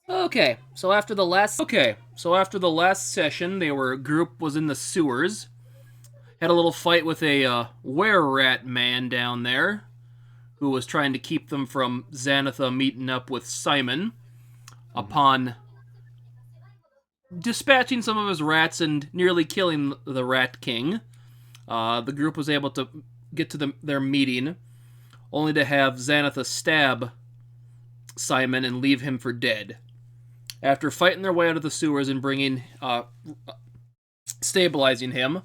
So after the last session, group was in the sewers. Had a little fight with a were-rat man down there who was trying to keep them from Xanatha meeting up with Simon. Upon dispatching some of his rats and nearly killing the Rat King, the group was able to get to their meeting, only to have Xanatha stab Simon and leave him for dead. After fighting their way out of the sewers and stabilizing him,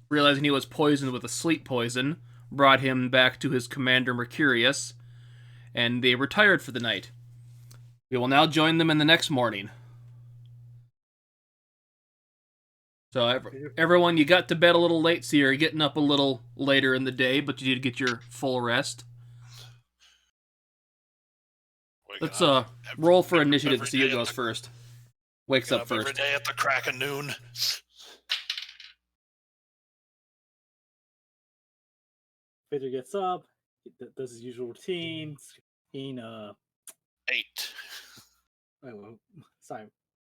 realizing he was poisoned with a sleep poison, brought him back to his commander Mercurius, and they retired for the night. We will now join them in the next morning. So everyone, you got to bed a little late, so you're getting up a little later in the day, but you need to get your full rest. Let's roll for initiative to see who goes first. Wakes up first. Every day at the crack of noon. Peter gets up, does his usual routine. 8. Wait, sorry.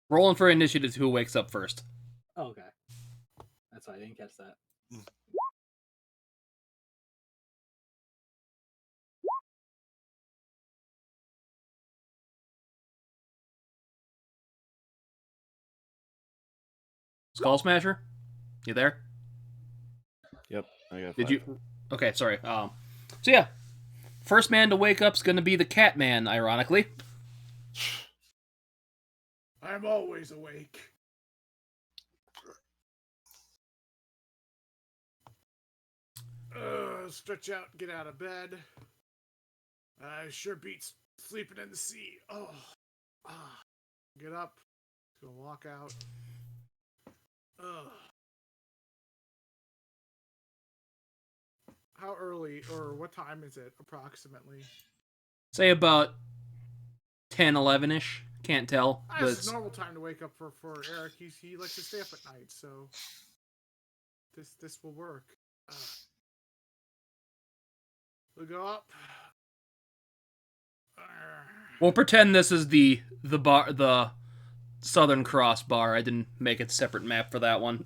Rolling for initiative to who wakes up first. Oh, okay. That's why I didn't catch that. Skull Smasher? You there? Yep, I got 5. Did you? Okay, sorry. So yeah, first man to wake up's gonna be the Cat Man, ironically. I'm always awake. Stretch out, get out of bed. Sure beats sleeping in the sea. Get up, go walk out. How early or what time is it approximately? Say about 10, 11-ish. Can't tell. It's normal time to wake up for Eric. He likes to stay up at night, so this will work. We'll go up. We'll pretend this is the Southern Cross bar. I didn't make a separate map for that one.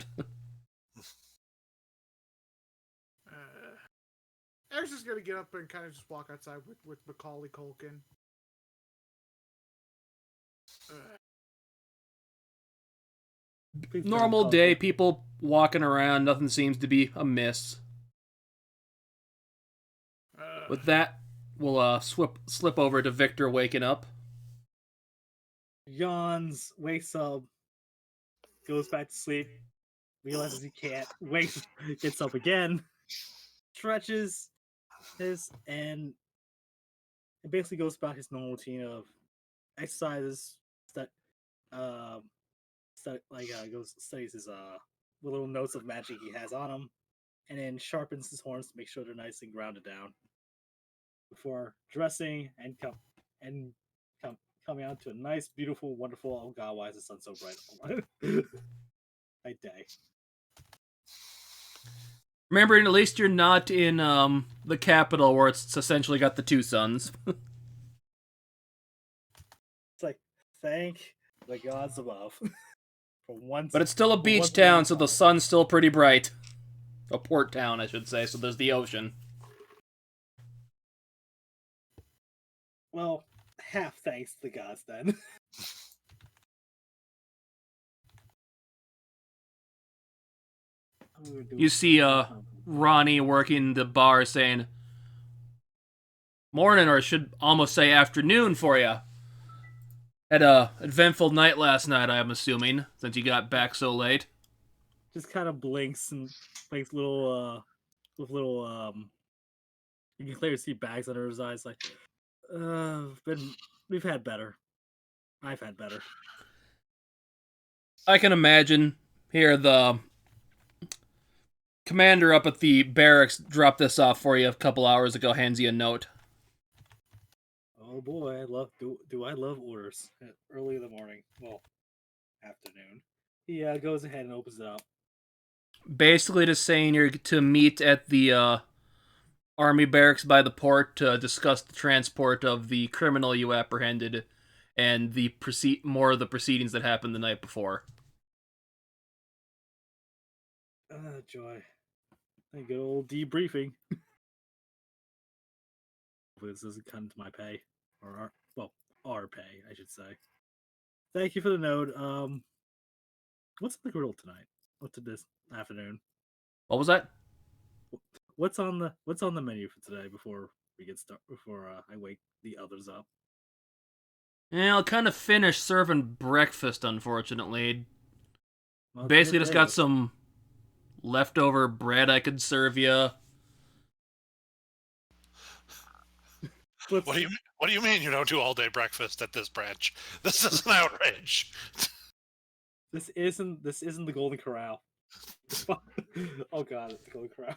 Eric's just gonna get up and kind of just walk outside with Macaulay Culkin. Normal day, people walking around, nothing seems to be amiss. With that, we'll slip over to Victor waking up. Yawns, wakes up, goes back to sleep, realizes he can't, gets up again, stretches and it basically goes about his normal routine of exercises, studies his little notes of magic he has on him, and then sharpens his horns to make sure they're nice and grounded down before dressing and coming out to a nice, beautiful, wonderful, oh god, why is the sun so bright? Night day. Remember, at least you're not in the capital where it's essentially got the two suns. It's like, thank the gods above. For once, but it's still a beach town, so the sun's still pretty bright. A port town, I should say, so there's the ocean. Well, half thanks to the gods, then. You see Ronnie working the bar saying, morning, or I should almost say afternoon for you. Had a eventful night last night, I'm assuming, since you got back so late. Just kind of blinks and makes you can clearly see bags under his eyes, like, we've had better. I've had better. I can imagine. Here, the commander up at the barracks dropped this off for you a couple hours ago, hands you a note. Oh boy, I love orders early in the morning. Well, afternoon. He goes ahead and opens it up. Basically just saying you're to meet at the army barracks by the port to discuss the transport of the criminal you apprehended and the more of the proceedings that happened the night before. Joy. A good old debriefing. This doesn't come to my pay. Or our pay, I should say. Thank you for the note. What's on the grill tonight? What's this afternoon? What was that? What's on the menu for today before we get started? Before I wake the others up. Yeah, I'll kind of finish serving breakfast, unfortunately. Well, it's Basically, just got midday. some leftover bread I could serve you. Let's- What do you mean you don't do all day breakfast at this branch? This is an outrage. This isn't the Golden Corral. Oh god, it's the Golden Corral.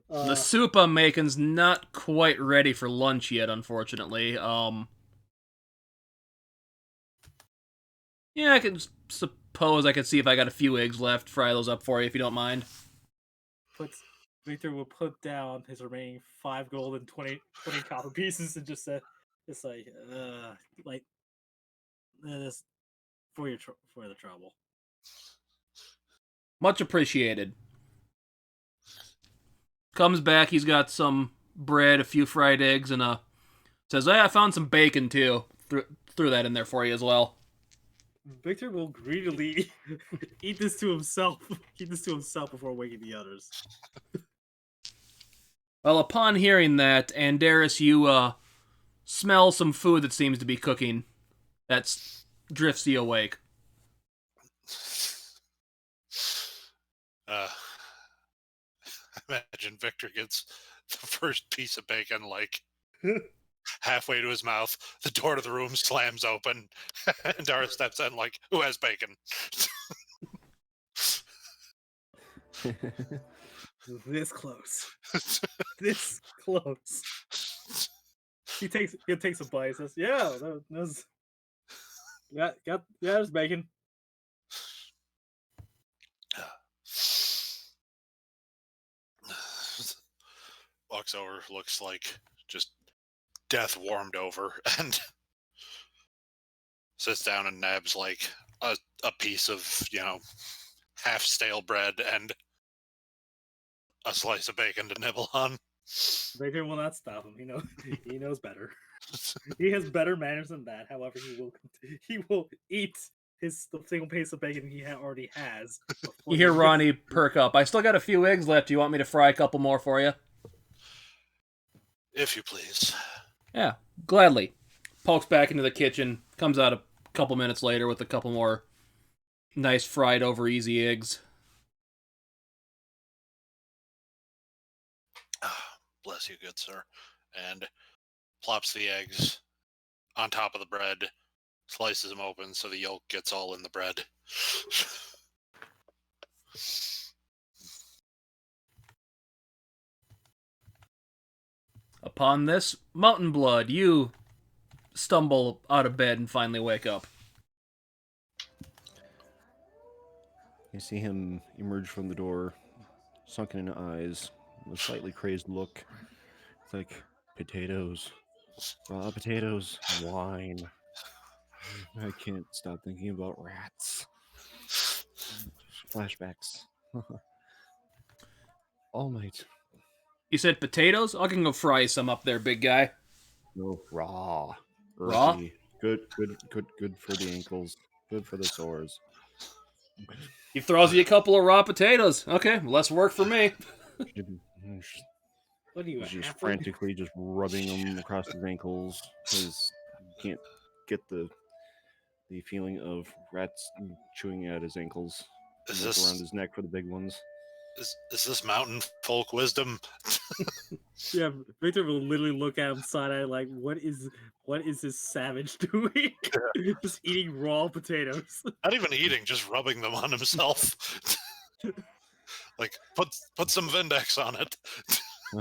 The soup I'm making's not quite ready for lunch yet, unfortunately. Yeah, I can suppose I could see if I got a few eggs left, fry those up for you if you don't mind. Victor will put down his remaining 5 gold and 20 copper pieces and just say, it's like this for the trouble. Much appreciated. Comes back, he's got some bread, a few fried eggs, and says, "Hey, I found some bacon too." Threw that in there for you as well. Victor will greedily eat this to himself. Eat this to himself before waking the others. Well, upon hearing that, Andaris, you smell some food that seems to be cooking. That drifts you awake. Imagine Victor gets the first piece of bacon like halfway to his mouth. The door to the room slams open, and Dara steps in like, "Who has bacon?" This close. This close. He'll take a bite. Says, "Yeah, that's there's bacon." Walks over, looks like just death warmed over, and sits down and nabs like a piece of, half stale bread and a slice of bacon to nibble on. Victor will not stop him. He knows better. He has better manners than that. However, he will eat the single piece of bacon he already has. You hear Ronnie perk up. "I still got a few eggs left. Do you want me to fry a couple more for you?" If you please. Yeah, gladly. Pokes back into the kitchen, comes out a couple minutes later with a couple more nice fried over easy eggs. Bless you, good sir. And plops the eggs on top of the bread, slices them open so the yolk gets all in the bread. Upon this, Mountain Blood, you stumble out of bed and finally wake up. You see him emerge from the door, sunken in eyes, with a slightly crazed look. It's like, potatoes, raw potatoes, wine. I can't stop thinking about rats. Flashbacks. All night. You said potatoes? I can go fry some up there, big guy. No, raw. Raw? Earthy. Good for the ankles. Good for the sores. He throws you a couple of raw potatoes. Okay, less work for me. What are you, He's just halfling? frantically just rubbing them across his ankles because he can't get the feeling of rats chewing at his ankles. Is Look this around his neck for the big ones. is this mountain folk wisdom? Yeah, Victor will literally look at him side eye like, what is this savage doing? Just eating raw potatoes. Not even eating, just rubbing them on himself. Like, put some Vindex on it.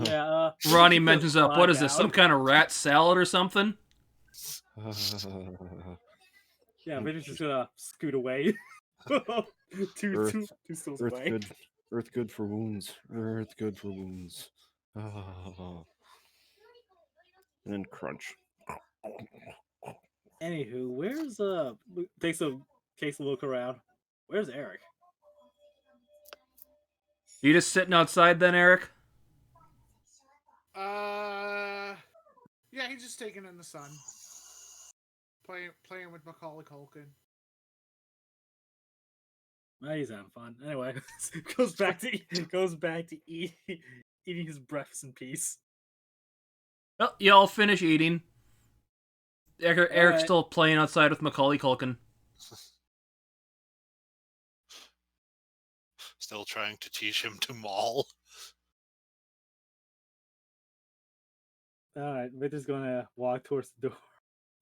Yeah. Ronnie just mentions up, lie what is this, down. some kind of rat salad or something? Yeah, Victor's just gonna scoot away. two stools Earth away. good. Earth good for wounds. Earth good for wounds. And then crunch. Anywho, where's takes a look around. Where's Eric? You just sitting outside then, Eric? Yeah, he's just taking in the sun, playing with Macaulay Culkin. Oh, he's having fun. Anyway, goes back to eating his breakfast in peace. Oh, y'all finish eating. Eric's Alright. still playing outside with Macaulay Culkin. Still trying to teach him to maul. Alright, Victor's gonna walk towards the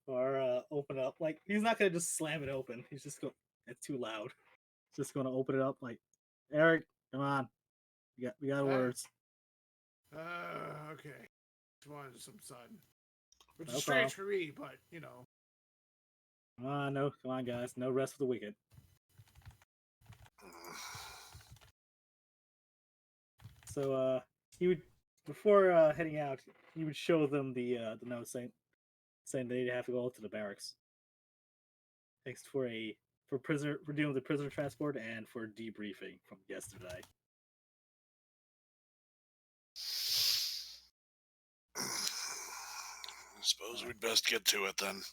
door or open up. Like he's not gonna just slam it open. He's just going. It's too loud. He's just gonna open it up. Like Eric, come on. We got Hey. words. Okay. Just wanted some sun. Which No is strange for me, but you know. Come on, guys. No rest for the wicked. So he would before heading out, he would show them the note saying they'd have to go to the barracks. Thanks for dealing with the prisoner transport and for debriefing from yesterday. I suppose we'd best get to it then.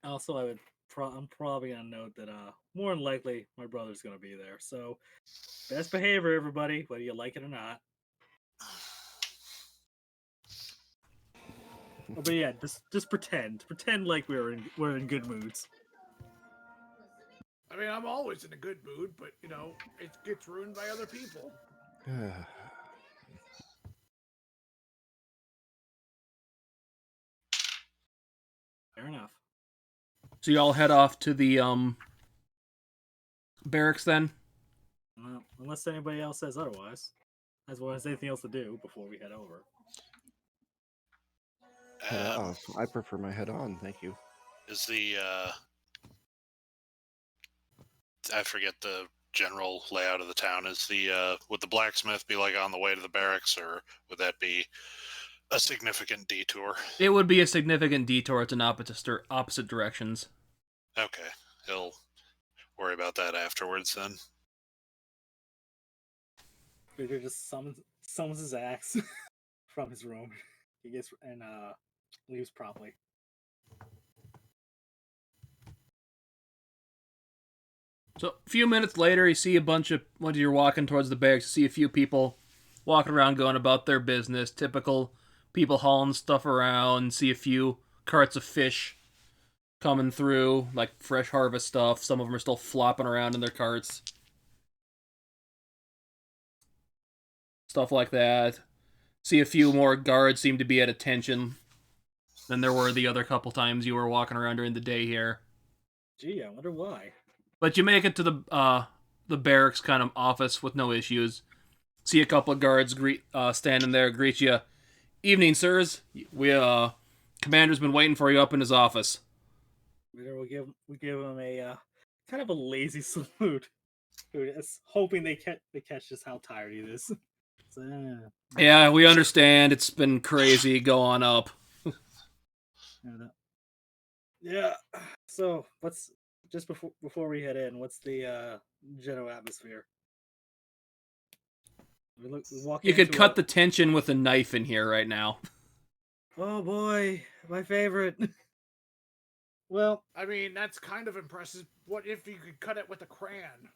Also, I'm probably gonna note that more than likely my brother's gonna be there. So best behavior, everybody, whether you like it or not. Oh, but yeah, just pretend like we're in good moods. I mean, I'm always in a good mood, but you know, it gets ruined by other people. Fair enough. So y'all head off to the barracks then? Well, unless anybody else says otherwise. As well as anything else to do before we head over. Head off. I prefer my head on, thank you. Is the I forget the general layout of the town. Is the would the blacksmith be like on the way to the barracks, or would that be a significant detour? It would be a significant detour. It's in opposite directions. Okay, he'll worry about that afterwards then. Victor just summons his axe from his room. He gets and leaves promptly. So a few minutes later, you see when you're walking towards the barracks, you see a few people walking around going about their business. Typical people hauling stuff around. See a few carts of fish coming through, like fresh harvest stuff. Some of them are still flopping around in their carts. Stuff like that. See a few more guards seem to be at attention than there were the other couple times you were walking around during the day here. Gee, I wonder why. But you make it to the barracks kind of office with no issues. See a couple of guards standing there, greet you. Evening, sirs. Commander's been waiting for you up in his office. We give him a kind of a lazy salute, hoping they catch just how tired he is. So, Yeah, we understand. It's been crazy. Go on up. Yeah. So what's just before we head in? What's the general atmosphere? You could cut the tension with a knife in here right now. Oh boy, my favorite. Well, I mean, that's kind of impressive. What if you could cut it with a crayon?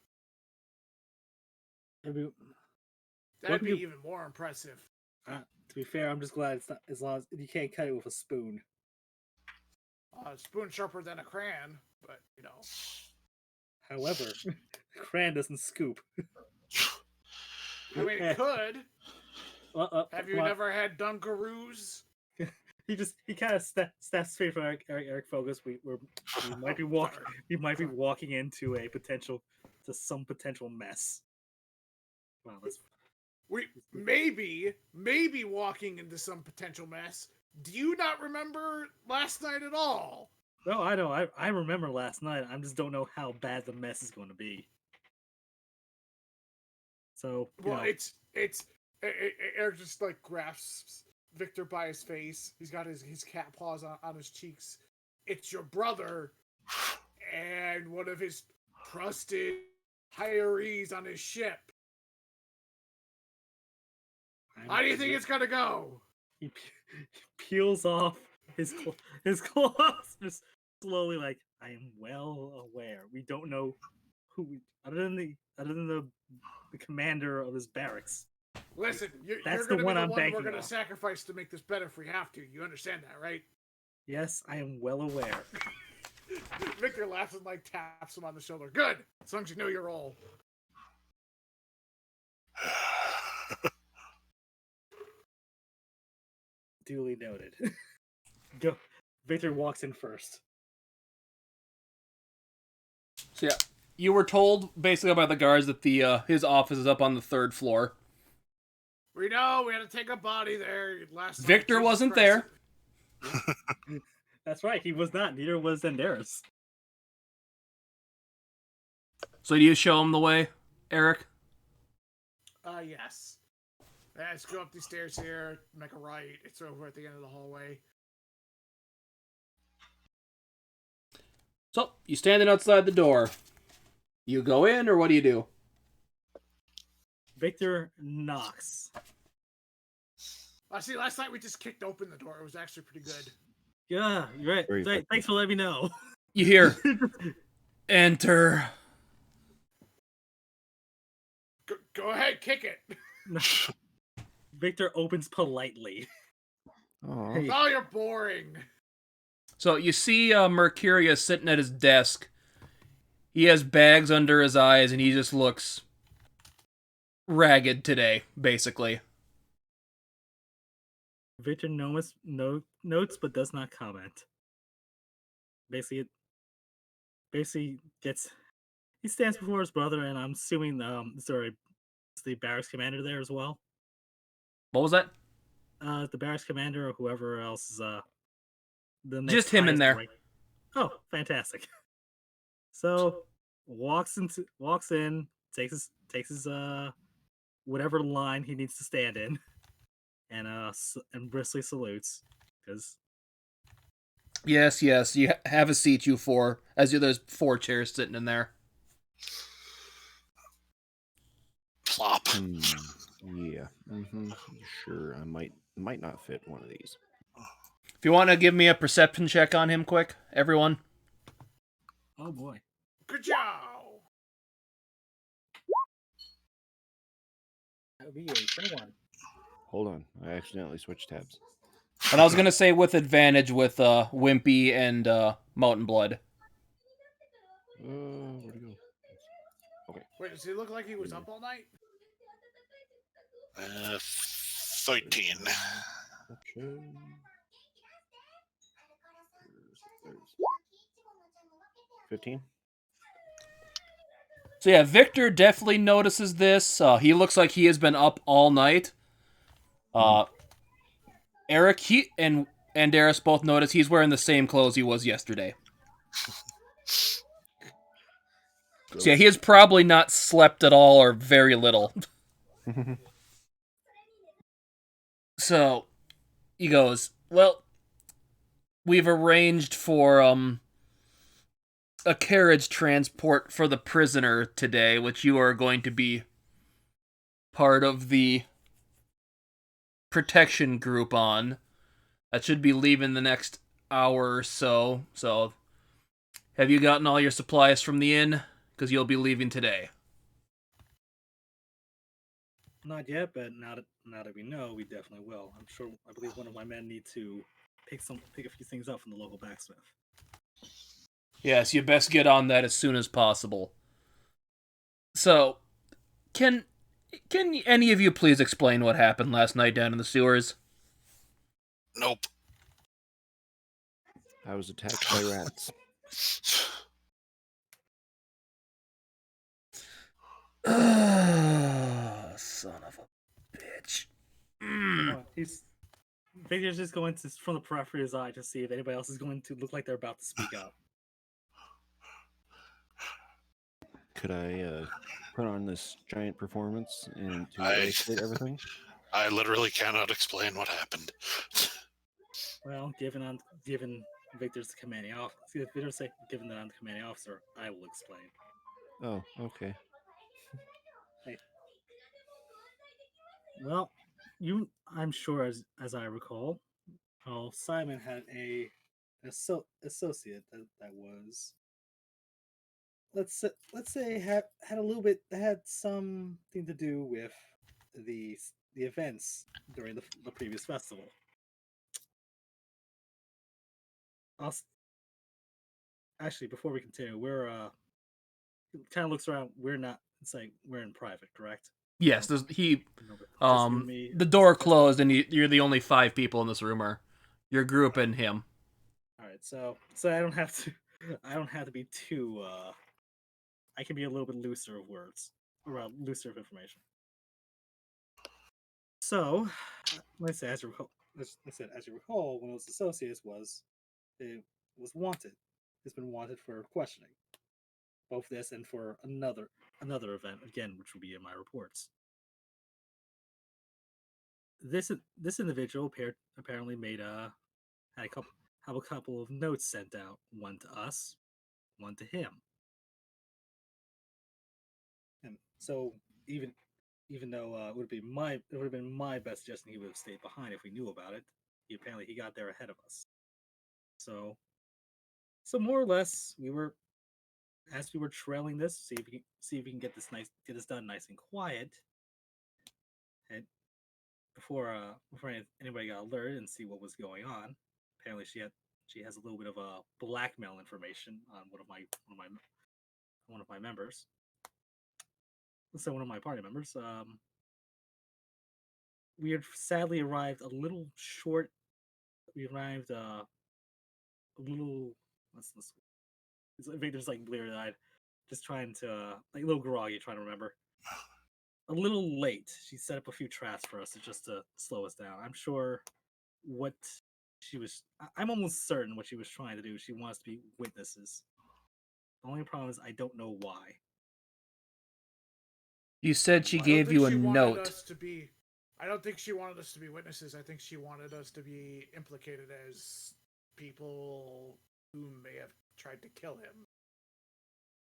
That'd be even more impressive. To be fair, I'm just glad it's not as long as you can't cut it with a spoon. Spoon sharper than a crayon, but you know. However, crayon doesn't scoop. I mean, it could. Have you never had Dunkaroos? He kind of steps straight from Eric Focus. We might be walking into some potential mess. Wow, we maybe walking into some potential mess. Do you not remember last night at all? No, I know. I remember last night. I just don't know how bad the mess is going to be. So, it's Eric just like grasps Victor by his face. He's got his cat paws on his cheeks, it's your brother and one of his trusted hirees on his ship. How do you think it's gonna go? He peels off his clothes, just slowly, like, I am well aware. We don't know who other than the commander of his barracks. Listen, you're That's gonna the be one the I'm one we're banking gonna on. sacrifice to make this better if we have to. You understand that, right? Yes, I am well aware. Victor laughs and like taps him on the shoulder. Good, as long as you know your role. Duly noted. Go. Victor walks in first. So yeah, you were told basically by the guards that the his office is up on the 3rd floor. We know we had to take a body there last night. Victor Jesus wasn't Christ. there. That's right, he was not. Neither was Zendaris. So do you show him the way, Eric? Yes. Let's go up these stairs here, make a right. It's over at the end of the hallway. So you standing outside the door. You go in, or what do you do? Victor knocks. See, last night we just kicked open the door. It was actually pretty good. Yeah, you're right. Very Right, thanks for letting me know. You hear, enter. Go ahead, kick it. Victor opens politely. Aw. Hey. Oh, you're boring. So you see Mercurius sitting at his desk. He has bags under his eyes, and he just looks ragged today, basically. Victor notes but does not comment. Basically gets. He stands before his brother, and I'm assuming is the barracks commander there as well. What was that? The barracks commander or whoever else is the next Just him in highest there. rank. Oh, fantastic! So walks in, takes his whatever line he needs to stand in, and briskly salutes because Yes, you have a seat, you four. There's 4 chairs sitting in there. Plop. Yeah. Sure, I might not fit one of these. If you want to give me a perception check on him quick, everyone. oh boy, Good job. that would be a 21. Hold on, I accidentally switched tabs. And I was going to say with advantage with Wimpy and Mountain Blood. Where'd he go? Wait, does he look like he was up all night? 13. Okay. 15. So yeah, Victor definitely notices this. He looks like he has been up all night. Eric and Darius both notice he's wearing the same clothes he was yesterday. So yeah, he has probably not slept at all or very little. So he goes, well, we've arranged for a carriage transport for the prisoner today, which you are going to be part of the protection group on. That should be leaving the next hour or so. So, have you gotten all your supplies from the inn? Because you'll be leaving today. Not yet, but now that we know, we definitely will. I believe one of my men need to pick a few things up from the local blacksmith. Yes, you best get on that as soon as possible. So, can any of you please explain what happened last night down in the sewers? Nope. I was attacked by rats. Son of a bitch. Come on, Victor's just going to from the periphery of his eye to see if anybody else is going to look like they're about to speak up. Could I put on this giant performance and to I- illustrate everything? I literally cannot explain what happened. Well, given Victor's the commanding officer. If Victor's say, given that I'm the commanding officer, I will explain. Oh, okay. Well, I'm sure, as I recall, Simon had associate that was, let's say, had a little bit, had something to do with the events during the previous festival. Actually, before we continue, we're kind of looks around. We're not. It's like we're in private, correct? Yes, he. Just you and me. The door closed, and you're the only 5 people in this room. Or your group and him. All right, so I don't have to. I don't have to be too. I can be a little bit looser of words, or looser of information. So, let's say, as you recall, one of those associates was wanted. Has been wanted for questioning, both this and for another event again, which will be in my reports. This individual apparently made had a couple of notes sent out, one to us, one to him. And so even though it would have been my best suggestion he would have stayed behind if we knew about it. He got there ahead of us. So more or less we were trailing this, see if we can get this done nice and quiet. And before anybody got alerted and see what was going on. Apparently she has a little bit of blackmail information on one of my members. So one of my party members. We had sadly arrived a little short. We arrived a little. What's this? Victor's like bleary eyed, just trying to like a little groggy, trying to remember. A little late. She set up a few traps for us just to slow us down. I'm sure what I'm almost certain what she was trying to do. She wants to be witnesses. The only problem is I don't know why. You said she I don't gave think you a she wanted note. us to be. I don't think she wanted us to be witnesses. I think she wanted us to be implicated as people who may have tried to kill him.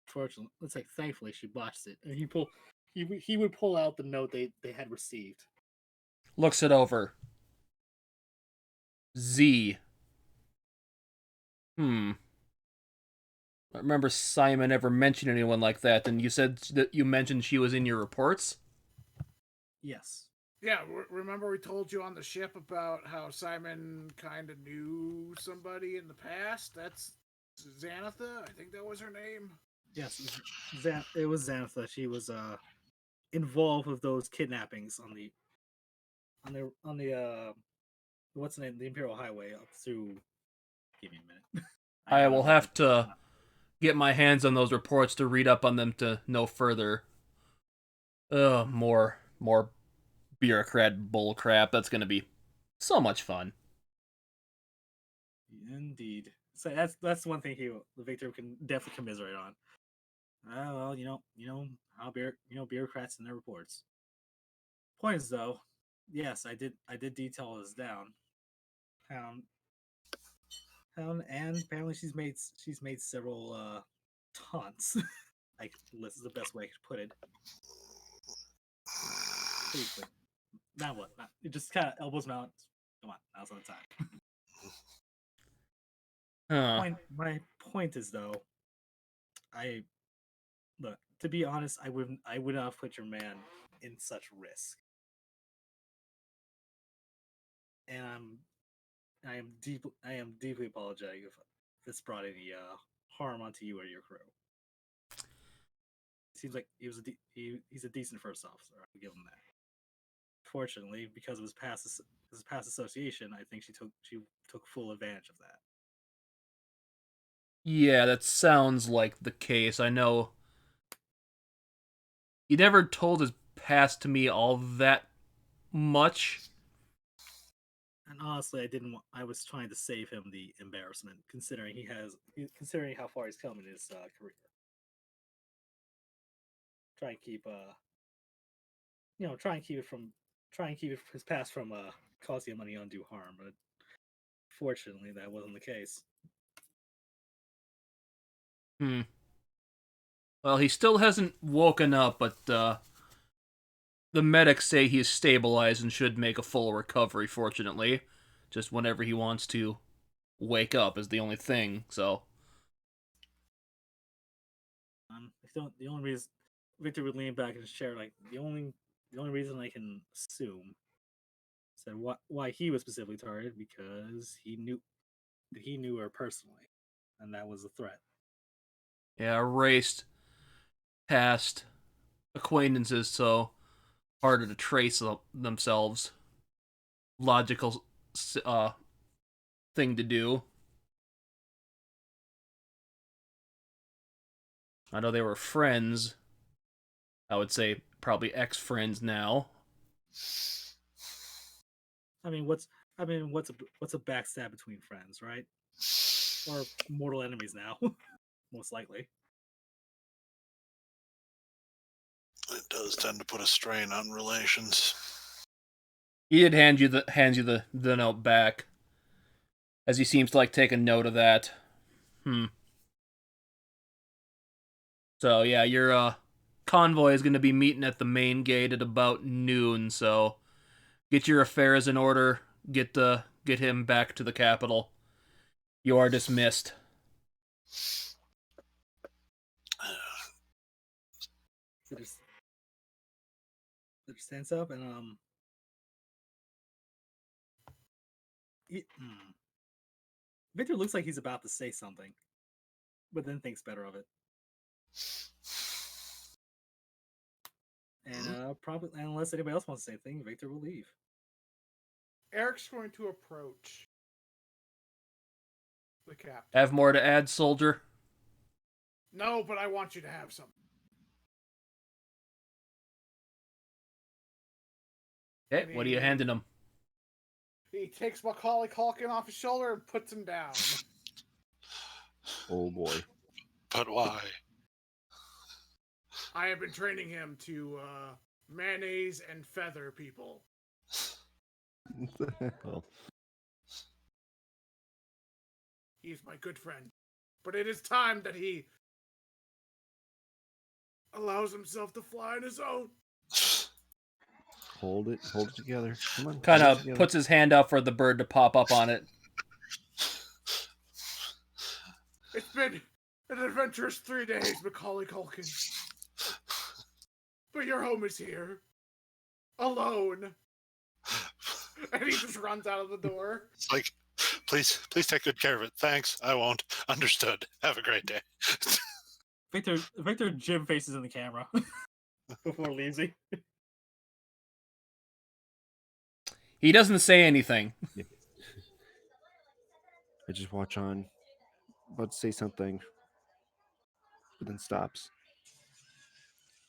Fortunately, let's say thankfully she botched it, and he would pull out the note they had received. Looks it over. Z. I remember Simon ever mentioned anyone like that, and you said that you mentioned she was in your reports? Yes. Yeah, remember we told you on the ship about how Simon kind of knew somebody in the past? That's Xanatha? I think that was her name. Yes, it was Xanatha. She was involved with those kidnappings on the what's the name? The Imperial Highway up through. Give me a minute. I will have to get my hands on those reports to read up on them to know further. More bureaucrat bullcrap. That's gonna be so much fun. Indeed. So that's one thing the Victor can definitely commiserate on. Well, how bureaucrats and their reports. Point is though, yes, I did detail this down. And apparently she's made several taunts. Like this is the best way I could put it. Briefly. Now what? It just kind of elbows him out. Come on, now's not the time. My point is though, look, to be honest, I would not have put your man in such risk. And I am deeply apologetic if this brought any harm onto you or your crew. Seems like he's a decent first officer. I'll give him that. Fortunately, because of his past association, I think she took full advantage of that. Yeah, that sounds like the case. I know he never told his past to me all that much. And honestly, I was trying to save him the embarrassment, considering how far he's come in his career. Try and keep his past from causing him any undue harm. But fortunately, that wasn't the case. Hmm. Well, he still hasn't woken up, but the medics say he's stabilized and should make a full recovery, fortunately. Just whenever he wants to wake up is the only thing, so... The only reason Victor would lean back in his chair, like the only reason I can assume said why he was specifically targeted because he knew her personally, and that was a threat. Yeah, erased past acquaintances, so harder to trace themselves. Logical thing to do. I know they were friends. I would say probably ex-friends now. I mean, what's a backstab between friends, right? Or mortal enemies now, most likely. It does tend to put a strain on relations. He did hands you the note back, as he seems to like take a note of that. So yeah, your convoy is going to be meeting at the main gate at about noon. So get your affairs in order. Get him back to the capital. You are dismissed. Victor stands up and Victor looks like he's about to say something, but then thinks better of it. And probably, unless anybody else wants to say anything, Victor will leave. Eric's going to approach the captain. Have more to add, soldier? No, but I want you to have something. Okay, what are you handing him? He takes Macaulay Culkin off his shoulder and puts him down. Oh boy. But why? I have been training him to mayonnaise and feather people. Well, He's my good friend. But it is time that he allows himself to fly on his own. hold it together. Come on. Kind hold it of together. puts his hand out for the bird to pop up on it. It's been an adventurous 3 days, Macaulay Culkin. But your home is here. Alone. And he just runs out of the door. It's like, please take good care of it. Thanks. I won't. Understood. Have a great day. Victor Jim faces in the camera before leaving. He doesn't say anything. I just watch on, about to say something, but then stops.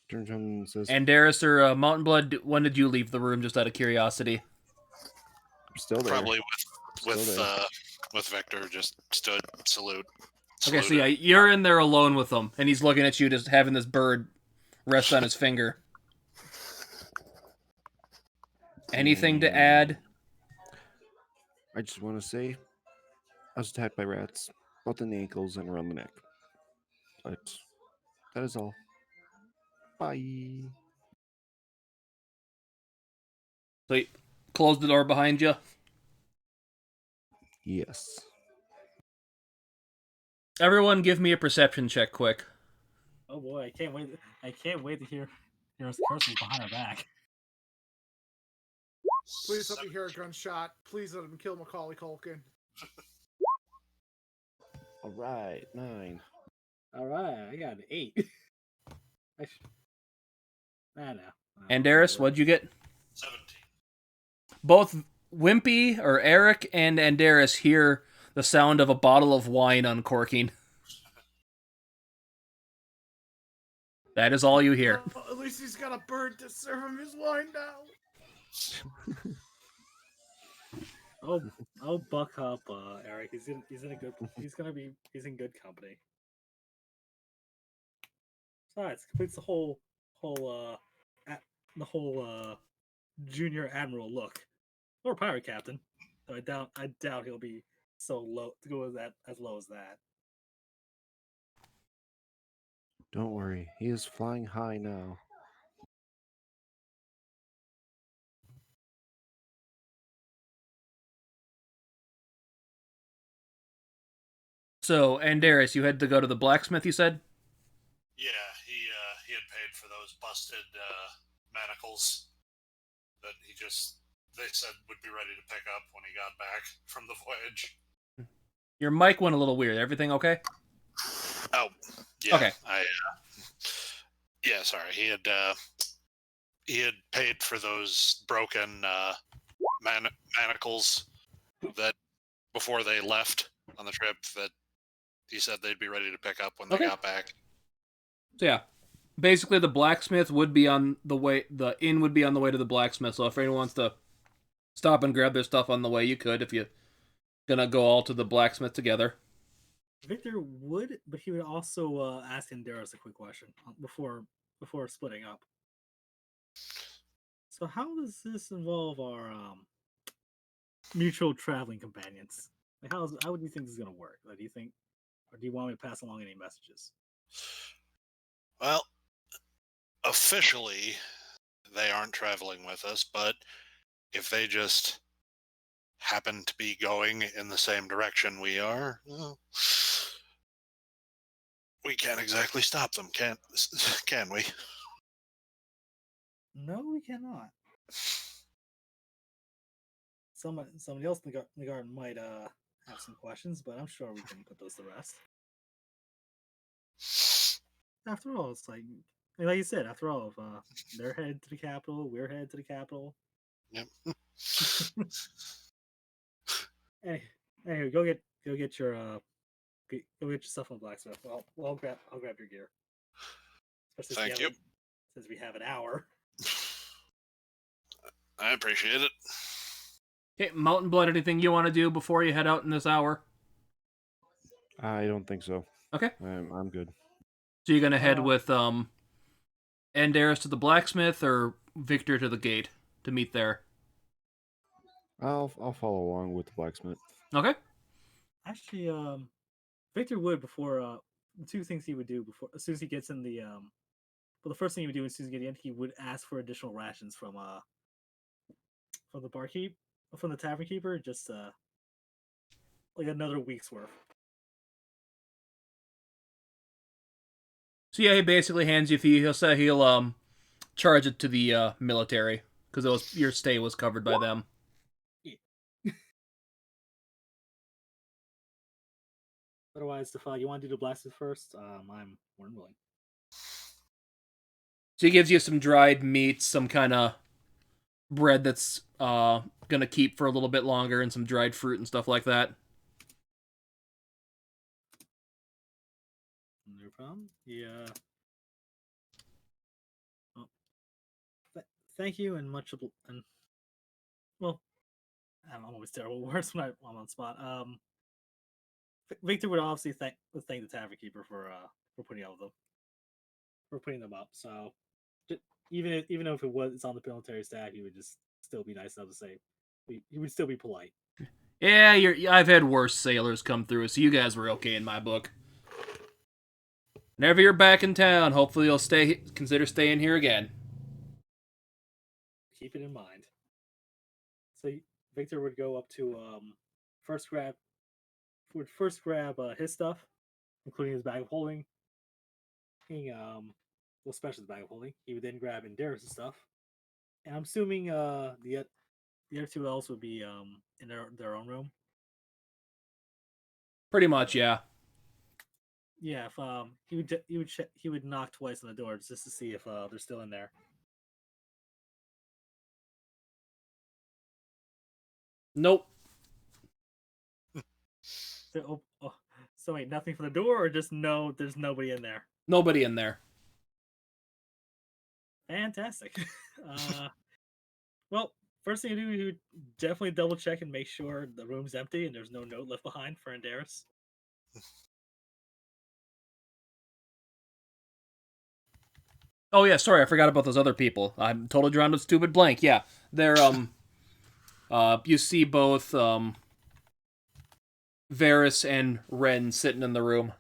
Turns around and says, Andaris or Mountain Blood, when did you leave the room, just out of curiosity? I'm still there. Probably Still there. with Victor. Just stood, salute. Okay, so yeah, you're in there alone with him, and he's looking at you, just having this bird rest on his finger. Anything to add? I just want to say, I was attacked by rats, both in the ankles and around the neck. But that is all. Bye. So you close the door behind you. Yes. Everyone, give me a perception check, quick. Oh boy, I can't wait to hear his curses behind our back. Please let me hear a gunshot. Please let him kill Macaulay Culkin. All right, 9. All right, I got an 8. No. Andaris, what'd you get? 17. Both Wimpy, or Eric, and Andaris hear the sound of a bottle of wine uncorking. That is all you hear. Oh, at least he's got a bird to serve him his wine now. Oh, buck up, Eric. He's in good company. Besides, completes the whole junior admiral look, or pirate captain. So I doubt he'll be so low to go as low as that. Don't worry, he is flying high now. So, Andaris, you had to go to the blacksmith, you said? Yeah, he had paid for those busted manacles that they said would be ready to pick up when he got back from the voyage. Your mic went a little weird. Everything okay? Oh, yeah. Okay. Yeah, sorry. He had paid for those broken manacles that before they left on the trip that he said they'd be ready to pick up when they got back. So yeah, basically the blacksmith would be on the way. The inn would be on the way to the blacksmith. So if anyone wants to stop and grab their stuff on the way, you could. If you're gonna go all to the blacksmith together. Victor would, but he would also ask Andaris a quick question before splitting up. So how does this involve our mutual traveling companions? Like how do you think this is gonna work? Like, do you want me to pass along any messages? Well, officially, they aren't traveling with us, but if they just happen to be going in the same direction we are, well, we can't exactly stop them, can we? No, we cannot. Somebody else in the garden might have some questions, but I'm sure we can put those to rest. After all, it's like you said. After all, if they're headed to the capital, we're headed to the capital. Yep. Anyway, go get your stuff on blacksmith. Well, I'll grab your gear. Especially Thank you. Since we have an hour. I appreciate it. Okay, Mountain Blood, anything you want to do before you head out in this hour? I don't think so. Okay. I'm good. So you're gonna head with Andaris to the blacksmith or Victor to the gate to meet there? I'll follow along with the blacksmith. Okay. Actually, Victor would before the two things he would do before as soon as he gets in the well, the first thing he would do as soon as he gets in, he would ask for additional rations from the barkeep, from the tavern keeper, just like another week's worth. So yeah, he basically hands you He'll say he'll charge it to the military because your stay was covered by them. Otherwise, if you want to do the blacksmith first, I'm more than willing. So he gives you some dried meat, some kind of bread that's gonna keep for a little bit longer, and some dried fruit and stuff like that. No problem. Yeah. Well, thank you and much and well, I'm always terrible words when I'm on spot. Victor would obviously thank the tavern keeper for putting them up. So even if it's on the military staff, he would just still be nice enough to say he would still be polite. Yeah, I've had worse sailors come through, so you guys were okay in my book. Whenever you're back in town, hopefully you'll consider staying here again. Keep it in mind. So Victor would go up to first grab his stuff, including his bag of holding. Especially the bag of holding. He would then grab Andaris' stuff, and I'm assuming the other two elves would be in their own room. Pretty much, yeah. Yeah, if he would knock twice on the door just to see if they're still in there. Nope. So wait, nothing from the door, or just no? There's nobody in there. Nobody in there. Fantastic. Well, first thing you do, you definitely double check and make sure the room's empty and there's no note left behind for Andaris. Oh yeah, sorry, I forgot about those other people. I'm totally drawn to stupid blank. Yeah, they're you see both Varys and Ren sitting in the room.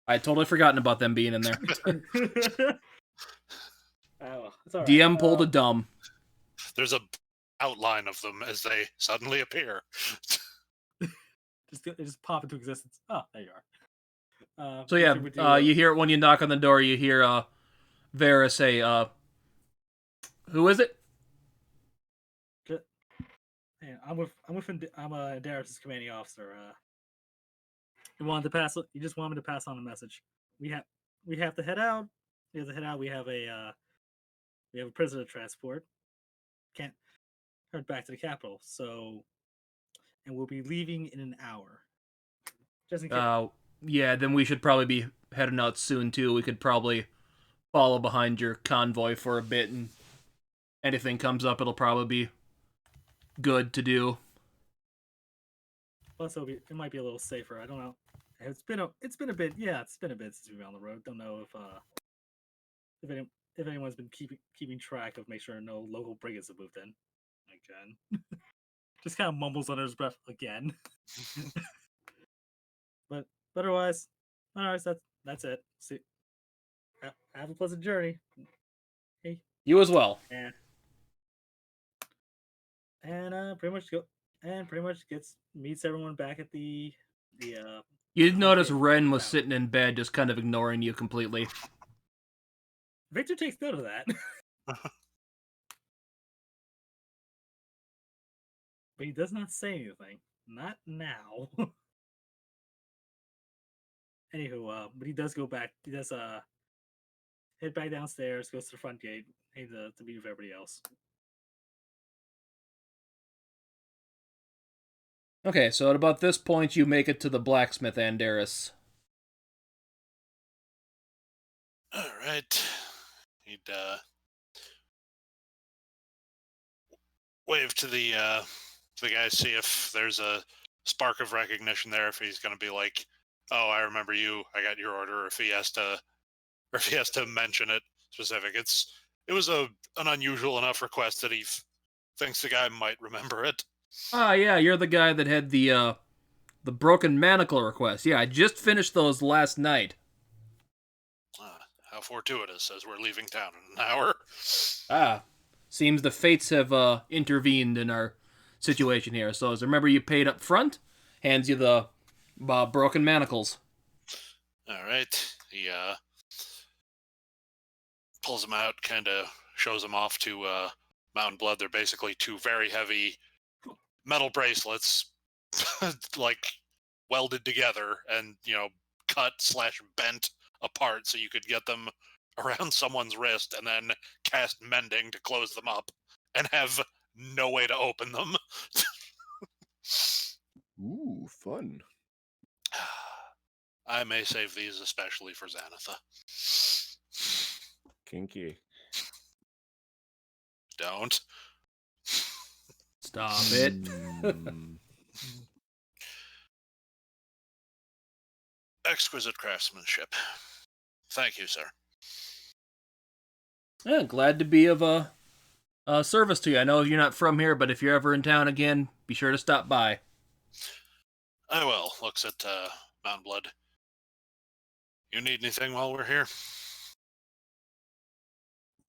I had totally forgotten about them being in there. Oh, it's all right. DM pulled a dumb. There's a outline of them as they suddenly appear. Just pop into existence. Oh, there you are. So next we would do, you hear it when you knock on the door. You hear Vera say, "Who is it?" yeah, I'm Darius's commanding officer. You wanted to pass. You just want me to pass on a message. We have to head out. We have to head out. We have a prisoner transport. Can't head back to the capital. So, and we'll be leaving in an hour. Just in case. Yeah, then we should probably be heading out soon too. We could probably follow behind your convoy for a bit, and anything comes up, it'll probably be good to do. Plus, it might be a little safer. I don't know. It's been a bit. Yeah, it's been a bit since we've been on the road. Don't know if anyone's been keeping track of make sure no local brigands have moved in. Again, just kind of mumbles under his breath again. but otherwise, that's it. See, have a pleasant journey. Hey, You as well. And pretty much meets everyone back at the You did notice okay, Ren was wow. sitting in bed, just kind of ignoring you completely. Victor takes note of that. But he does not say anything. Not now. Anywho, but he does go back. He does head back downstairs, goes to the front gate, to meet with everybody else. Okay, so at about this point, you make it to the blacksmith, Anderis. All right. He'd wave to the guys, see if there's a spark of recognition there. If he's going to be like, "Oh, I remember you. I got your order." Or if he has to mention it specific. It was an unusual enough request that he thinks the guy might remember it. Ah, yeah, you're the guy that had the broken manacle request. Yeah, I just finished those last night. How fortuitous, as we're leaving town in an hour. Ah, seems the fates have intervened in our situation here. So, remember you paid up front? Hands you the broken manacles. All right. He pulls them out, kind of shows them off to Mountain Blood. They're basically two very heavy metal bracelets, like welded together and, cut/bent apart so you could get them around someone's wrist and then cast mending to close them up and have no way to open them. Ooh, fun. I may save these especially for Xanatha. Kinky. Don't. Stop it. Exquisite craftsmanship. Thank you, sir. Yeah, glad to be of service to you. I know you're not from here, but if you're ever in town again, be sure to stop by. I will. Looks at Mountain Blood. You need anything while we're here?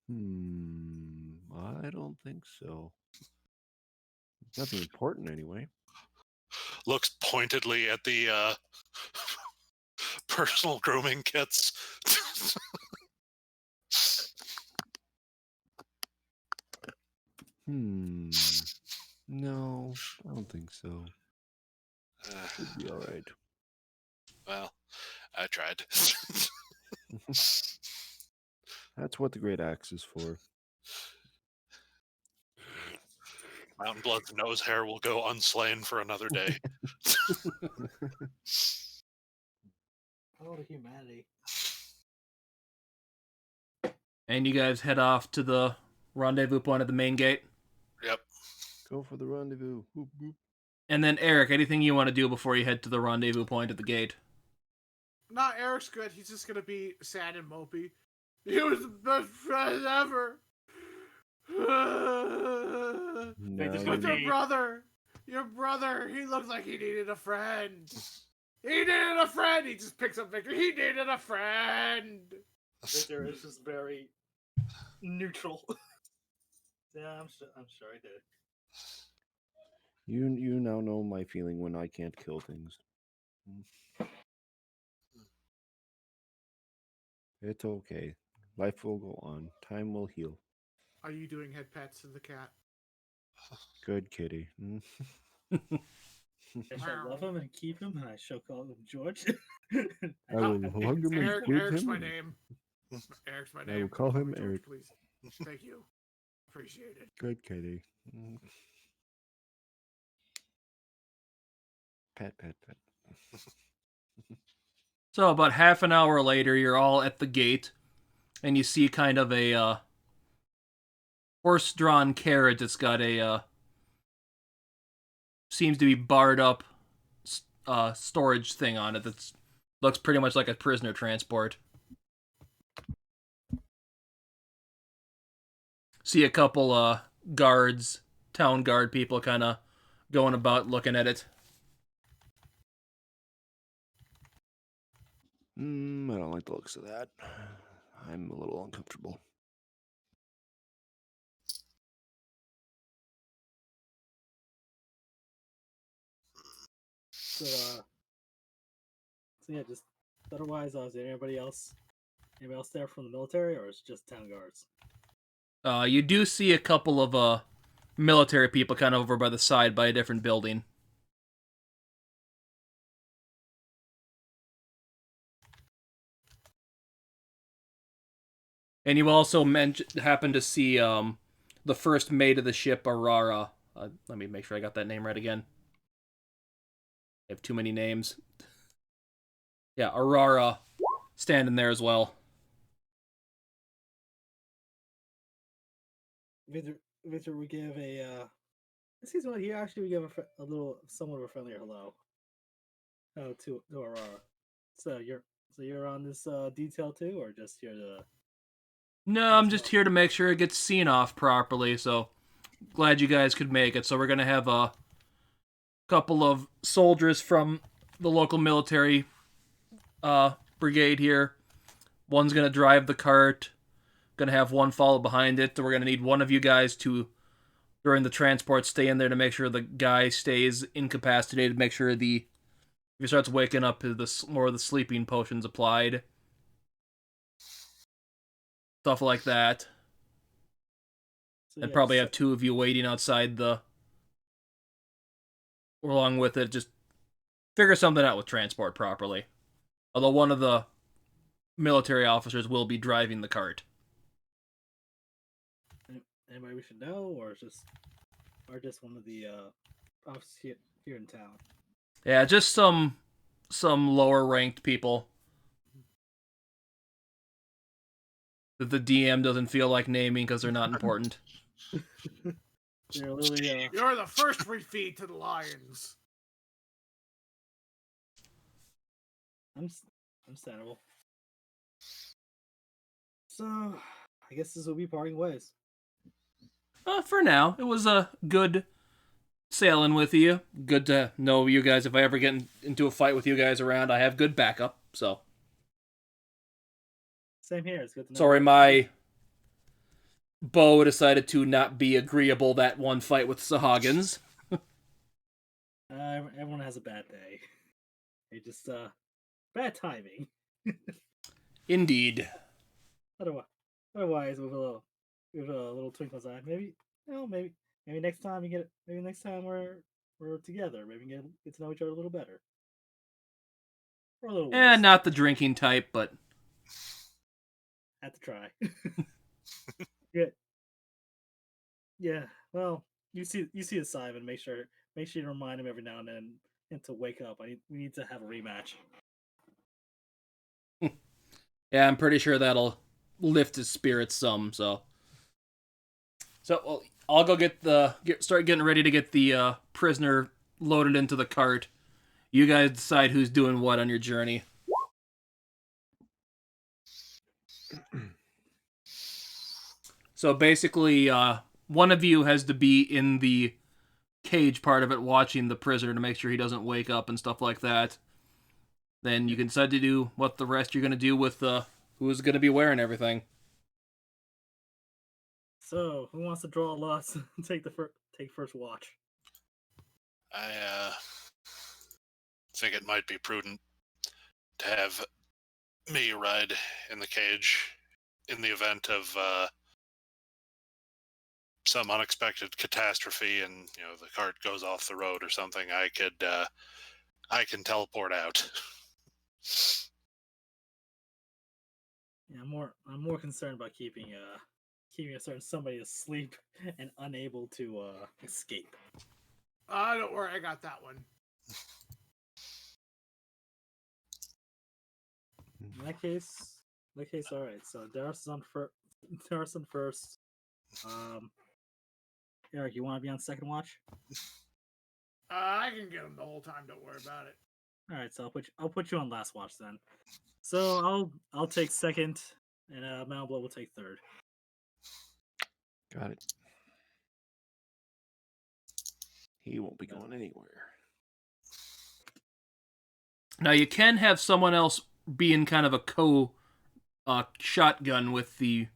I don't think so. Nothing important, anyway. Looks pointedly at the personal grooming kits. No, I don't think so. Should be all right. Well, I tried. That's what the Great Axe is for. Mountain Blood's nose hair will go unslain for another day. Oh, to humanity. And you guys head off to the rendezvous point at the main gate. Yep. Go for the rendezvous. Whoop, whoop. And then, Eric, anything you want to do before you head to the rendezvous point at the gate? Nah, Eric's good. He's just gonna be sad and mopey. He was the best friend ever. They just No, But gonna your brother, he looked like he needed a friend. He needed a friend. He just picks up Victor. He needed a friend. Victor is just very neutral. Yeah, I'm sure I did. You now know my feeling when I can't kill things. It's okay. Life will go on. Time will heal. Are you doing head pats to the cat? Good kitty. I shall love him and keep him, and I shall call him George. I will hug him and Eric, give Eric's him. my name. Eric's my name. I will call him George, Eric. please. Thank you. Appreciate it. Good kitty. Pat, pat, pat. So about half an hour later, you're all at the gate, and you see kind of a horse-drawn carriage that's got a seems to be barred up storage thing on it that looks pretty much like a prisoner transport. See a couple guards, town guard people kind of going about looking at it. I don't like the looks of that. I'm a little uncomfortable. So yeah, just otherwise, is there anybody else there from the military, or is it just town guards? You do see a couple of military people kind of over by the side by a different building. And you also happen to see the first mate of the ship, Aurora. Let me make sure I got that name right again. I have too many names. Yeah, Aurora standing there as well. Victor, we give a this is what here actually we give a little somewhat of a friendlier hello. To Aurora. So you're on this detail too, or just here to? No, I'm just here to make sure it gets seen off properly. So glad you guys could make it. So we're gonna have a couple of soldiers from the local military brigade here. One's gonna drive the cart. Gonna have one follow behind it. We're gonna need one of you guys to, during the transport, stay in there to make sure the guy stays incapacitated. Make sure if he starts waking up, the more of the sleeping potions applied. Stuff like that. So, And probably have two of you waiting outside along with it. Just figure something out with transport properly. Although one of the military officers will be driving the cart. Anybody we should know, or just one of the officers here in town? Yeah, just some lower ranked people that the DM doesn't feel like naming because they're not important. They're literally, You're the first we feed to the lions. Understandable. So, I guess this will be parting ways. For now, it was a good sailing with you. Good to know you guys. If I ever get into a fight with you guys around, I have good backup. So, same here. It's good to know. Sorry, my bow decided to not be agreeable that one fight with Sahagins. Everyone has a bad day. It just bad timing. Indeed. Otherwise, with a little twinkle in his eye, maybe next time maybe next time we're together, maybe get to know each other a little better. Or a little worse. Not the drinking type, but Have to try. Good. Yeah. Well, you see the Simon. Make sure you remind him every now and then and to wake up. We need to have a rematch. yeah, I'm pretty sure that'll lift his spirits some. So well, I'll go start getting ready to get the prisoner loaded into the cart. You guys decide who's doing what on your journey. So basically, one of you has to be in the cage part of it watching the prisoner to make sure he doesn't wake up and stuff like that. then you can decide to do what the rest you're going to do with who's going to be wearing everything. So, who wants to draw lots and take first watch? I think it might be prudent to have me ride in the cage in the event of some unexpected catastrophe, and the cart goes off the road or something. I can teleport out. Yeah, I'm more concerned about keeping a certain somebody asleep and unable to escape. Don't worry, I got that one. In that case, all right. So Darius is on first. Eric, you want to be on second watch? I can get him the whole time. Don't worry about it. All right, so I'll put you on last watch then. So I'll take second, and Mount Blood will take third. Got it. He won't be going anywhere. Now you can have someone else be in kind of a shotgun with the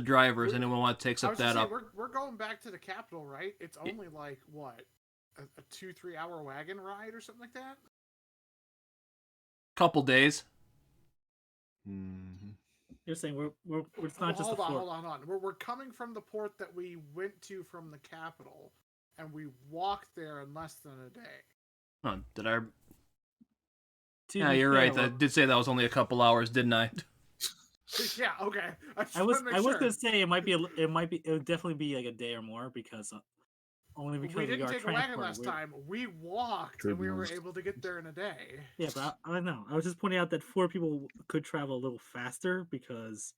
drivers. Anyone want to take that up? We're going back to the capital, right? It's only like what, a 2-3 hour wagon ride or something like that. Couple days. Mm-hmm. You're saying we're it's not just hold on. We're coming from the port that we went to from the capital, and we walked there in less than a day. Oh, did I? Yeah, you're right. I did say that was only a couple hours, didn't I? Yeah. Okay. I was gonna say it would definitely be like a day or more because only because we didn't take a wagon last time. We walked and we were able to get there in a day. Yeah, but I don't know. I was just pointing out that 4 people could travel a little faster because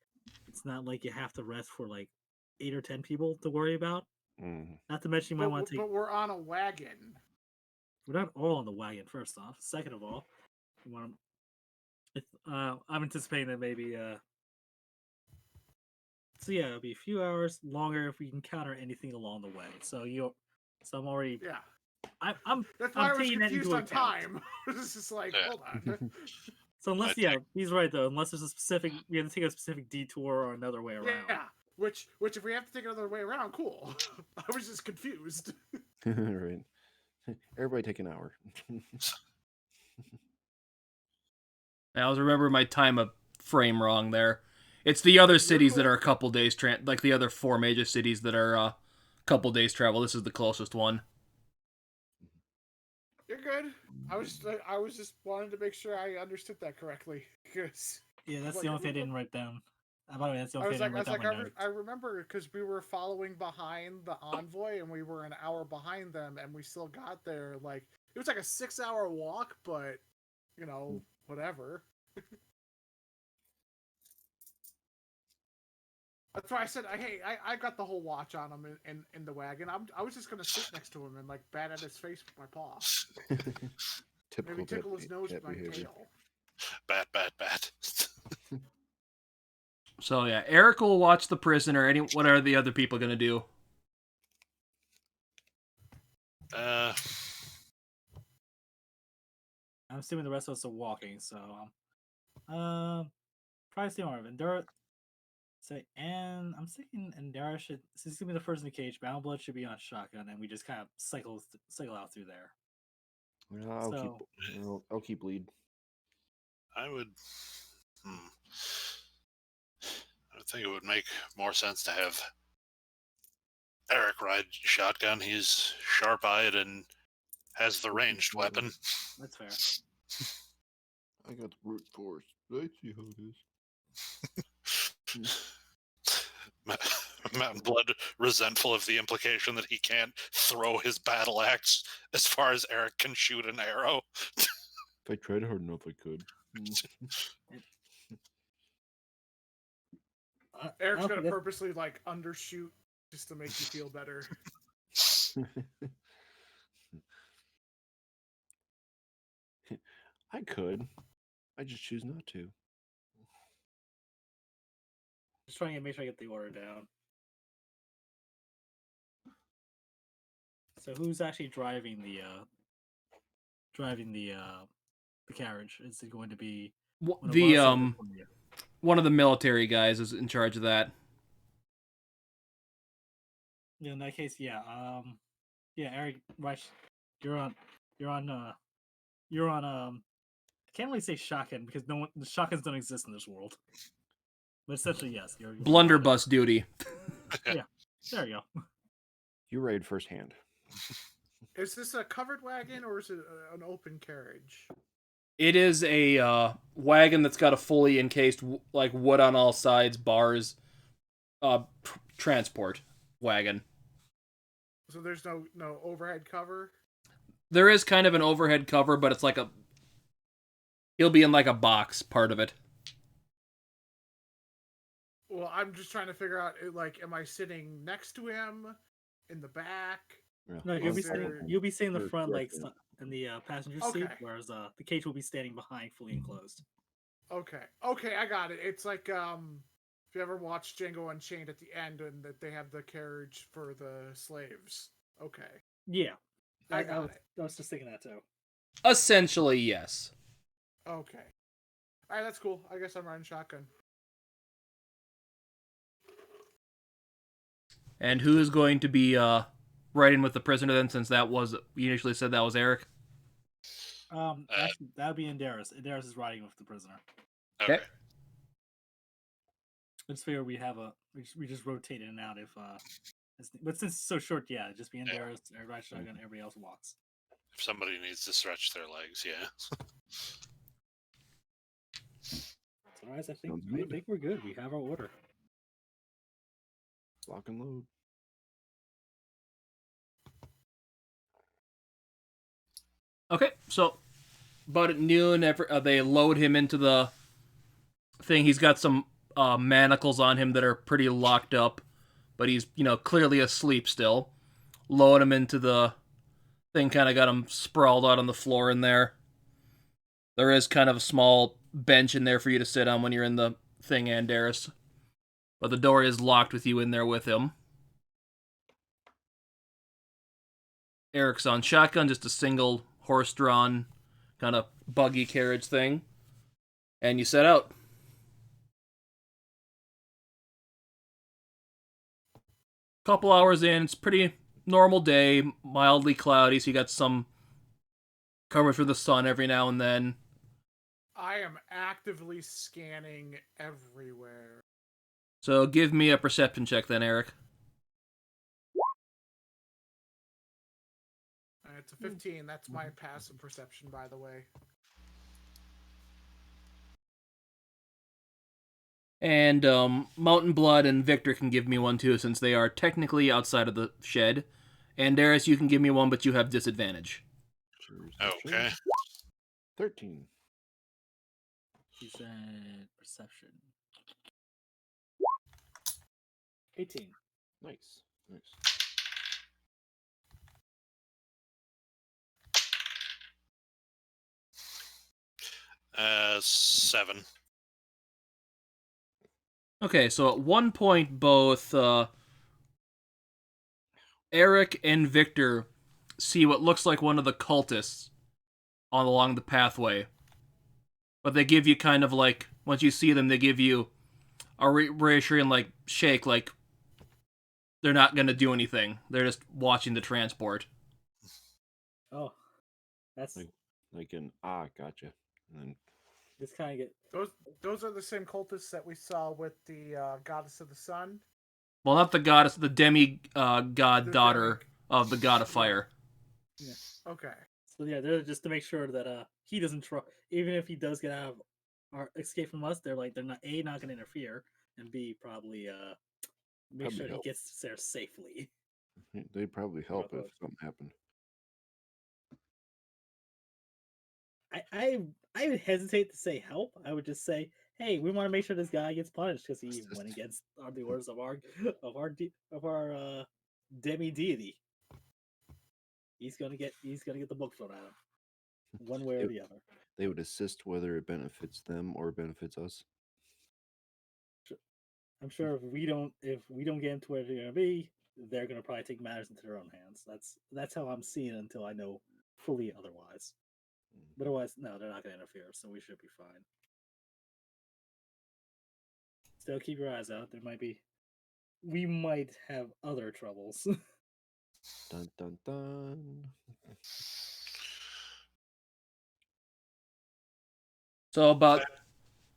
it's not like you have to rest for like 8 or 10 people to worry about. Mm-hmm. Not to mention you might want to take. But we're on a wagon. We're not all on the wagon. First off, second of all, you want to. I'm anticipating that maybe. So yeah, it'll be a few hours longer if we encounter anything along the way. So I'm already. Yeah. I'm. That's why I'm I was taking that confused into on account. time. It's just like, hold on. So unless he's right though. Unless there's we have to take a specific detour or another way around. Yeah. Which if we have to take another way around, cool. I was just confused. Right. Everybody take an hour. I always remember my time of frame wrong there. It's the other cities that are a couple days like the other 4 major cities that are a couple days travel. This is the closest one. You're good. I was just wanting to make sure I understood that correctly. Yeah, that's the only thing I didn't write down. By the way, that's the only thing I didn't write down. I remember because we were following behind the envoy and we were an hour behind them and we still got there. Like it was like a 6-hour walk, but whatever. That's why I said, hey, I got the whole watch on him in the wagon. I was just gonna sit next to him and like bat at his face with my paw. Typical maybe tickle his nose with my tail. Bat. So yeah, Eric will watch the prisoner. What are the other people gonna do? I'm assuming the rest of us are walking, so probably see more of Endura. And I'm thinking Endura should, since he's gonna be the first in the cage, Bound Blood should be on shotgun, and we just kind of cycle out through there. Yeah, I'll keep lead. I would think it would make more sense to have Eric ride shotgun. He's sharp-eyed and has the ranged weapon. That's fair. I got the brute force. I see how it is. Mountain Blood resentful of the implication that he can't throw his battle axe as far as Eric can shoot an arrow. If I tried hard enough, I could. Eric's gonna purposely like undershoot just to make you feel better. I could. I just choose not to. Just trying to make sure I get the order down. So who's actually driving the the carriage? Is it going to be Wh- one of The us or one of you? one of the military guys is in charge of that. Yeah, in that case, yeah. Yeah, Eric, Rush, you're on. You're on. You're on. I can't really say shotgun because the shotguns don't exist in this world. But essentially, yes, you're Blunderbuss duty. Yeah, there you go. You ride firsthand. Is this a covered wagon or is it an open carriage? It is a wagon that's got a fully encased, like wood on all sides, bars, transport wagon. So there's no overhead cover. There is kind of an overhead cover, but it's like he'll be in like a box part of it. Well, I'm just trying to figure out, like, am I sitting next to him, in the back? Yeah. No, you'll be sitting- you'll be sitting in the Sure, front, sure, like yeah. in the passenger Okay. seat, whereas the cage will be standing behind, fully enclosed. Okay, I got it. It's like if you ever watched Django Unchained at the end, and that they have the carriage for the slaves. Okay, Yeah, I got it. I was just thinking that too. Essentially, yes. Okay, all right, that's cool. I guess I'm riding shotgun. And who is going to be riding with the prisoner then, since that was, you initially said that was Eric? Actually, that would be Indaris. Indaris is riding with the prisoner. Okay. Okay. I just figure we just rotate in and out but since it's so short, yeah, it'd just be Indaris, everybody shotgun, everybody else walks. If somebody needs to stretch their legs, yeah. Otherwise, I Sounds good. think we're good. We have our order. Lock and load. Okay, so about at noon, they load him into the thing. He's got some manacles on him that are pretty locked up, but he's, clearly asleep still. Load him into the thing, kind of got him sprawled out on the floor in there. There is kind of a small bench in there for you to sit on when you're in the thing, Andaris. But the door is locked with you in there with him. Eric's on shotgun, just a single horse-drawn kind of buggy carriage thing. And you set out. Couple hours in, it's pretty normal day, mildly cloudy, so you got some coverage for the sun every now and then. I am actively scanning everywhere. So give me a perception check then, Eric. It's a 15. That's my passive perception, by the way. And Mountain Blood and Victor can give me one too, since they are technically outside of the shed. And Darius, you can give me one, but you have disadvantage. Okay. 13. He said perception. 18. Nice. Uh, 7. Okay, so at one point, both Eric and Victor see what looks like one of the cultists along the pathway. But they give you kind of like, once you see them, they give you a reassuring like shake, like they're not going to do anything. They're just watching the transport. Oh, that's Like an gotcha. And then this kind of get. Those are the same cultists that we saw with the goddess of the sun. Well, not the goddess, the god The daughter of the god of fire. Yeah. Okay. So yeah, they're just to make sure that he doesn't try. Even if he does get out of or escape from us, they're not going to interfere, and B probably make Probably sure help. he gets there safely. they'd probably help if something happened. I would hesitate to say help. I would just say, hey, we want to make sure this guy gets punished because he went against the orders of our demi deity. He's gonna get the book thrown at him, one way or the other. They would assist whether it benefits them or benefits us. I'm sure if we don't get into where they're gonna be, they're gonna probably take matters into their own hands. That's how I'm seeing it until I know fully otherwise. But otherwise, no, they're not going to interfere, so we should be fine. Still keep your eyes out. We might have other troubles. Dun dun dun. So about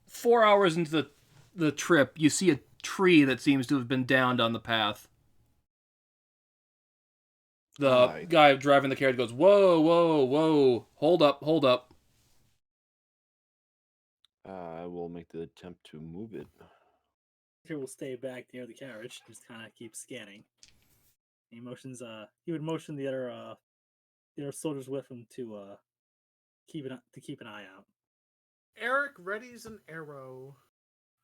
4 hours into the trip, you see a tree that seems to have been downed on the path. The guy driving the carriage goes, "Whoa, whoa, whoa! Hold up, hold up!" I will make the attempt to move it. He will stay back near the carriage, just kind of keep scanning. He motions. He would motion the other soldiers with him to keep an eye out. Eric readies an arrow.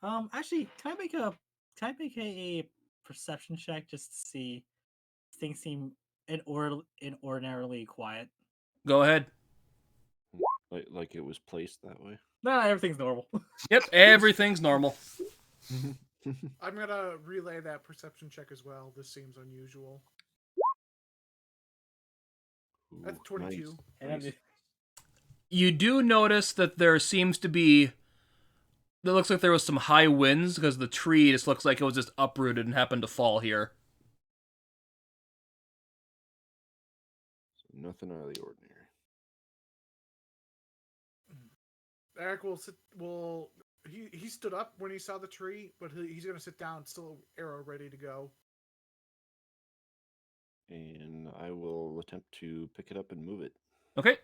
Actually, can I make a perception check just to see if things seem inordinarily quiet? Go ahead. Like it was placed that way. No, everything's normal. Yep, everything's normal. I'm gonna relay that perception check as well. This seems unusual. That's 22. Nice. You do notice that there seems to be. It looks like there was some high winds because the tree just looks like it was just uprooted and happened to fall here. So nothing out of the ordinary. Eric he stood up when he saw the tree, but he's gonna sit down, still arrow ready to go. And I will attempt to pick it up and move it. Okay.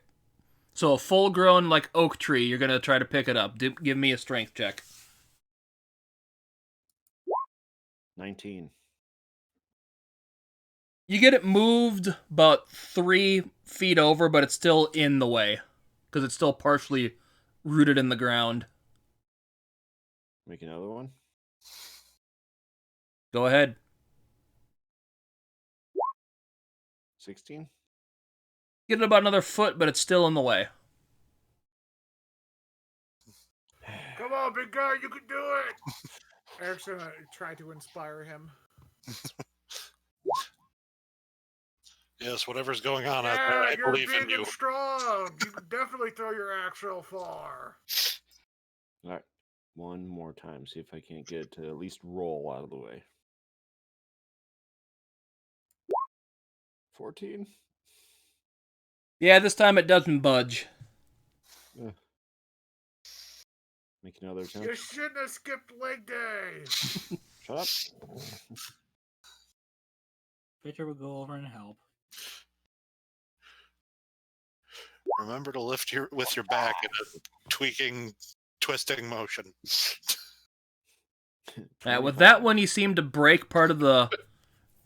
So a full-grown like oak tree, you're gonna try to pick it up. Give me a strength check. 19. You get it moved about 3 feet over, but it's still in the way because it's still partially rooted in the ground. Make another one. Go ahead. 16. Get it about another foot, but it's still in the way. Come on, big guy, you can do it! Eric's gonna try to inspire him. Yes, whatever's going on out Yeah, there, I you're believe big in you. and strong. You can definitely throw your axe real far. All right. One more time. See if I can't get it to at least roll out of the way. 14. Yeah, this time it doesn't budge. Make another attempt. You shouldn't have skipped leg day. Shut up. Victor will go over and help. Remember to lift with your back in a tweaking, twisting motion. With that one, you seem to break part of the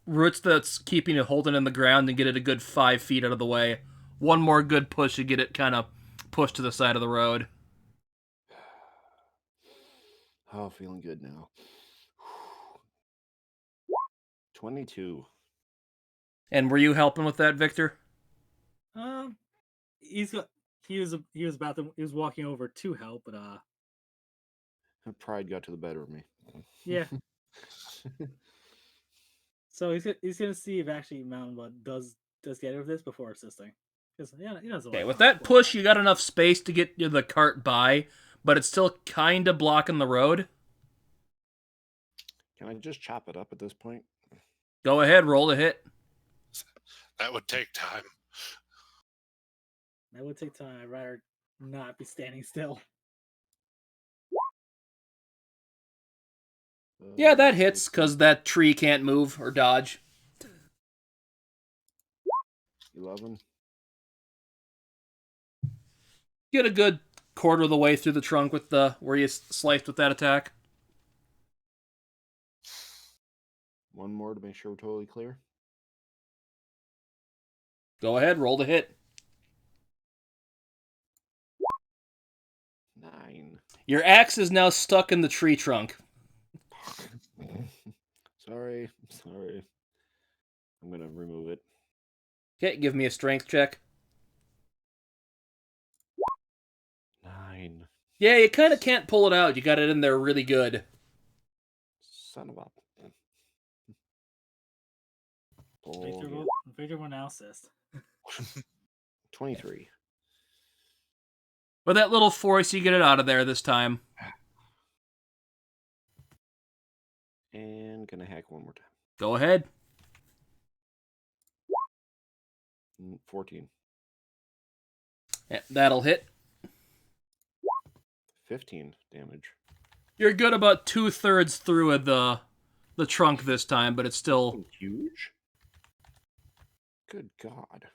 roots that's keeping it holding in the ground and get it a good 5 feet out of the way. One more good push to get it kind of pushed to the side of the road. Oh, feeling good now. 22. And were you helping with that, Victor? He was walking over to help, but Pride got to the better of me. yeah. So he's gonna see if actually Mountain Blood does get out of this before assisting. Because he doesn't. Okay, with that push, you got enough space to get the cart by, but it's still kind of blocking the road. Can I just chop it up at this point? Go ahead, roll to hit. That would take time. That would take time. I'd rather not be standing still. Yeah, that hits, because that tree can't move or dodge. 11. Get a good quarter of the way through the trunk with where you sliced with that attack. One more to make sure we're totally clear. Go ahead, roll to hit. 9. Your axe is now stuck in the tree trunk. Sorry. I'm going to remove it. Okay, give me a strength check. 9. Yeah, you kind of can't pull it out. You got it in there really good. Son of a... Victor will now assist. 23. With that little force, you get it out of there this time. And gonna hack one more time. Go ahead. 14. Yeah, that'll hit. 15 damage. You're good about 2/3 through the trunk this time, but it's still... Huge? Good God.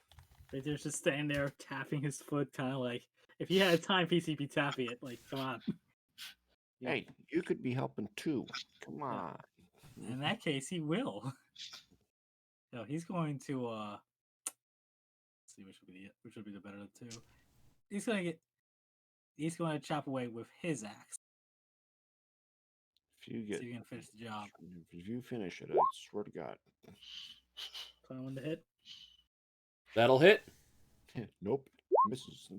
Victor's just standing there tapping his foot, kind of like, if he had a timepiece, he'd be tapping it. Like, come on. Yeah. Hey, you could be helping too. Come on. In that case, he will. So he's going to let's see which would be the better of the two. He's going to chop away with his axe. If you get, So you can finish the job. if you finish it, I swear to God. 21 to hit. That'll hit. Nope. Misses.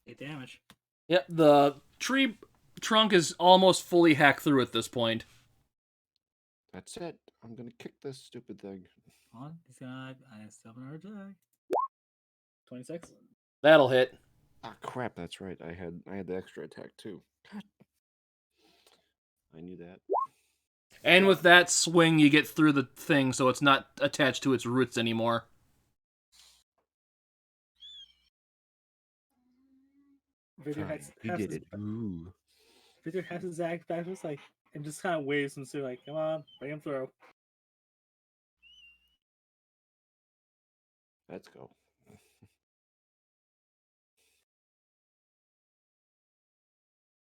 8 damage. Yep, the tree trunk is almost fully hacked through at this point. That's it. I'm gonna kick this stupid thing. Hold on, he's gonna still have another attack. 26. That'll hit. Ah, crap. That's right. I had the extra attack too. God. I knew that. And with that swing, you get through the thing, so it's not attached to its roots anymore. Victor Fine, has, he has did his, it. Ooh. Victor has his axe back, just like, and just kind of waves and say, like, come on, bring him through. Let's go.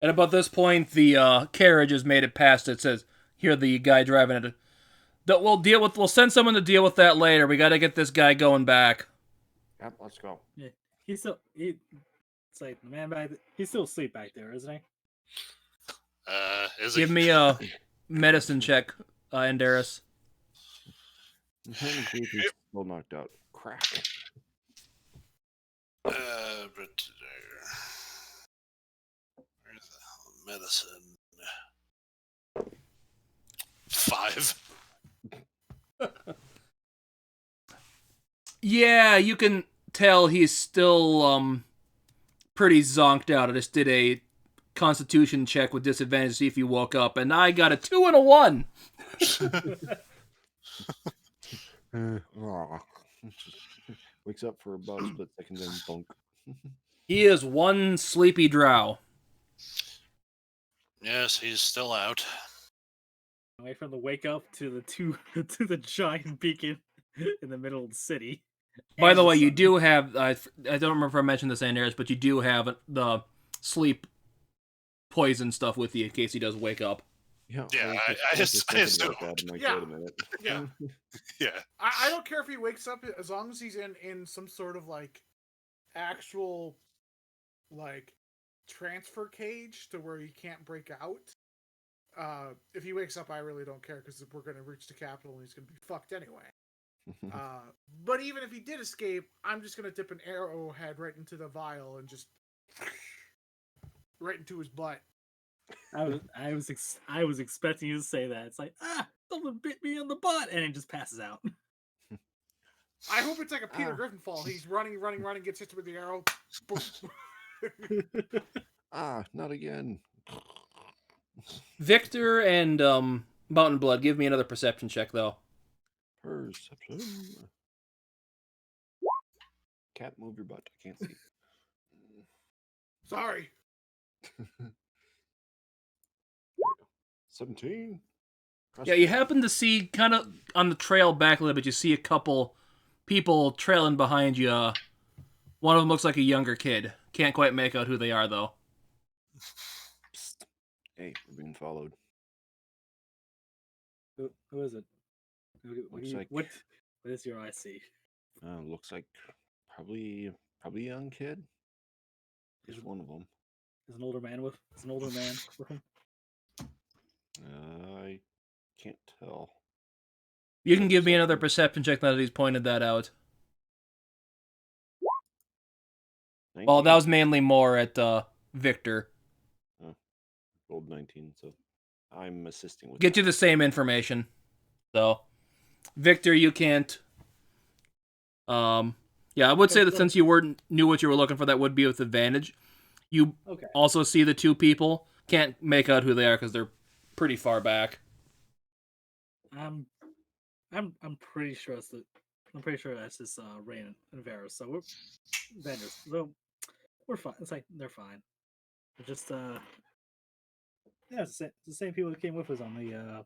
And about this point, the carriage has made it past it. Says, here the guy driving it. That we'll send someone to deal with that later. We got to get this guy going back. Yep, let's go. Yeah, it's like the man back. He's still asleep back there, isn't he? Is Give he? me a medicine check, Endaris. I'm trying to see if he's still knocked out. Crack. But where's the medicine? 5. Yeah, you can tell he's still pretty zonked out. I just did a Constitution check with disadvantage to see if he woke up, and I got a 2 and a 1. Wakes up for about a split second, then bunk. He is one sleepy drow. Yes, he's still out. Away from the wake up to the giant beacon in the middle of the city. By And the way, you sun. do have, I don't remember if I mentioned this, Endaris, but you do have the sleep poison stuff with you in case he does wake up. Yeah, I I was thinking assumed. about that. I'm like, Yeah. wait a minute. Yeah. Yeah. I don't care if he wakes up as long as he's in some sort of like actual like transfer cage to where he can't break out. If he wakes up, I really don't care because we're going to reach the capital and he's going to be fucked anyway. But even if he did escape, I'm just going to dip an arrowhead right into the vial and just right into his butt. I was expecting you to say that. It's like, someone bit me on the butt, and it just passes out. I hope it's like a Peter Griffin fall. He's running, gets hit with the arrow. Boom. Not again. Victor and Mountain Blood, give me another perception check, though. Perception. Cat, move your butt. I can't see. Sorry. 17. Yeah, you happen to see, kind of on the trail back a little bit, you see a couple people trailing behind you. One of them looks like a younger kid. Can't quite make out who they are, though. Psst. Hey, we're being followed. Who is it? Looks like- What is your IC? Looks like probably a young kid. Just one of them. Is an older man with him? I can't tell. You can give me another perception check now that he's pointed that out. Well, that was mainly more at Victor. Rolled 19, so I'm assisting with Get that. you the same information. So, Victor, you can't Yeah, I would say that since you knew what you were looking for, that would be with advantage. You Okay. also see the two people. Can't make out who they are because they're pretty far back. I'm pretty sure that's just Rain and Varus. So we're vendors. So we're fine. It's like they're fine. They're just yeah, it's the same people that came with us on the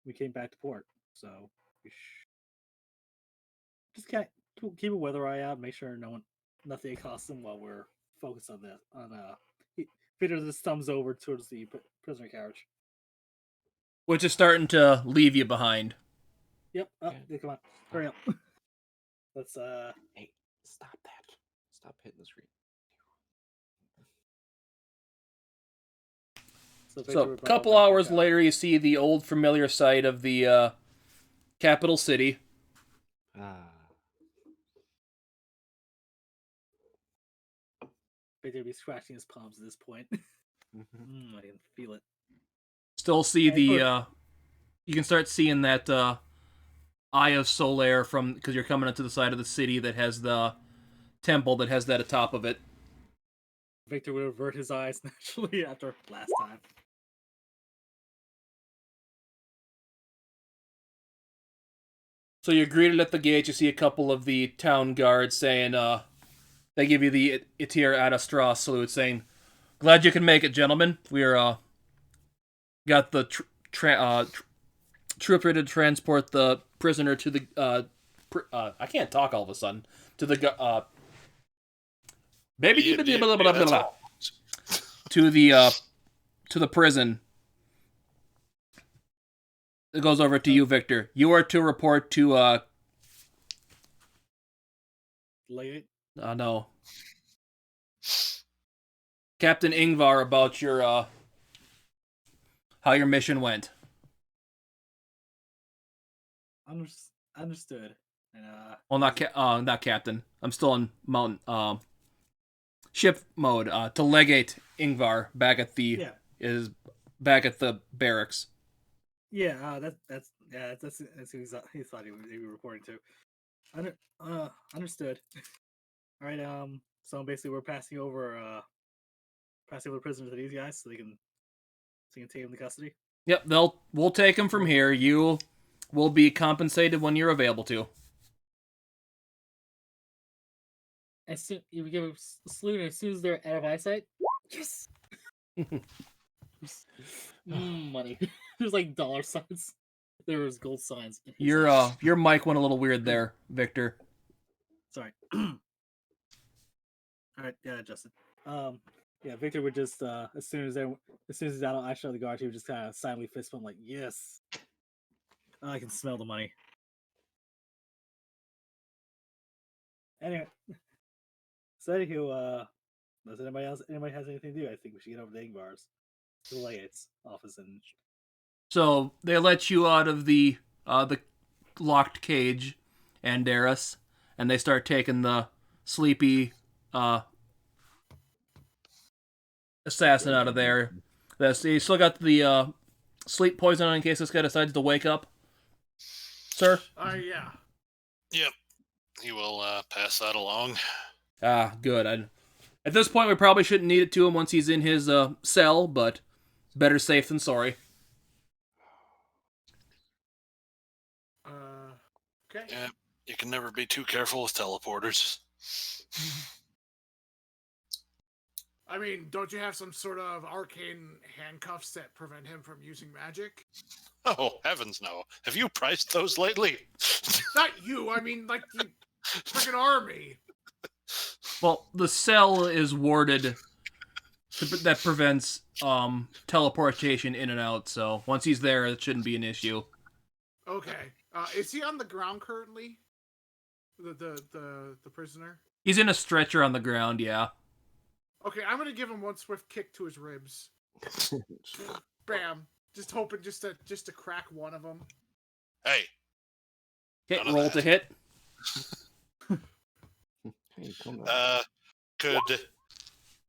we came back to port. So we just keep a weather eye out. Make sure nothing accosts them while we're focused on that. Peter just thumbs over towards the prisoner carriage. Which is starting to leave you behind. Yep. Oh, Okay. yeah, come on. Hurry up. Let's Hey, stop that. Stop hitting the screen. So, a couple hours later, you see the old familiar sight of the capital city. Ah. Victor be scratching his palms at this point. Mhm. I can feel it. Still see And the you can start seeing that Eye of Solaire from because you're coming into the side of the city that has the temple that has that atop of it. Victor would avert his eyes naturally after last time. So you're greeted at the gate. You see a couple of the town guards saying, they give you the Itir Astra salute, saying, "Glad you can make it, gentlemen. We're got the troop ready to transport the prisoner to the I can't talk all of a sudden to the That's all. to the prison." It goes over to you, Victor. You are to report to Late. no, Captain Ingvar about your how your mission went. Understood. And Well, not Captain. I'm still in mountain ship mode. To legate Ingvar back at the back at the barracks. Yeah, that's who he thought he would be reporting to. Understood. All right. So basically, we're passing over the prisoner to these guys, so they can take him into custody. Yep, we'll take him from here. You will be compensated when you're available to. As soon you give a salute, as soon as they're out of eyesight. Yes. Money. There's like dollar signs. There was gold signs. In his eyes. Your mic went a little weird there, Victor. Sorry. All right, yeah, Justin. Yeah, Victor would just as soon as he's out on eyeshot of the guard, he would just kind of silently fist bump like, yes, I can smell the money. Anyway, so anywho, does anybody has anything to do? I think we should get over to Ingvar's, to the Legate's office, and So they let you out of the locked cage, Andaris, and they start taking the sleepy assassin out of there. You still got the sleep poison on in case this guy decides to wake up, sir? Yeah. Yep. He will pass that along. Ah, good. At this point, we probably shouldn't need it to him once he's in his cell, but better safe than sorry. Okay. Yeah, you can never be too careful with teleporters. I mean, don't you have some sort of arcane handcuffs that prevent him from using magic? Oh, heavens no. Have you priced those lately? Not you, I mean, like, the freaking army. Well, the cell is warded that prevents teleportation in and out, so once he's there, it shouldn't be an issue. Okay. Is he on the ground currently? The prisoner? He's in a stretcher on the ground, yeah. Okay, I'm gonna give him one swift kick to his ribs. Bam. Just hoping just to crack one of them. Hey. Hit None of roll that. to hit. Hey, calm down.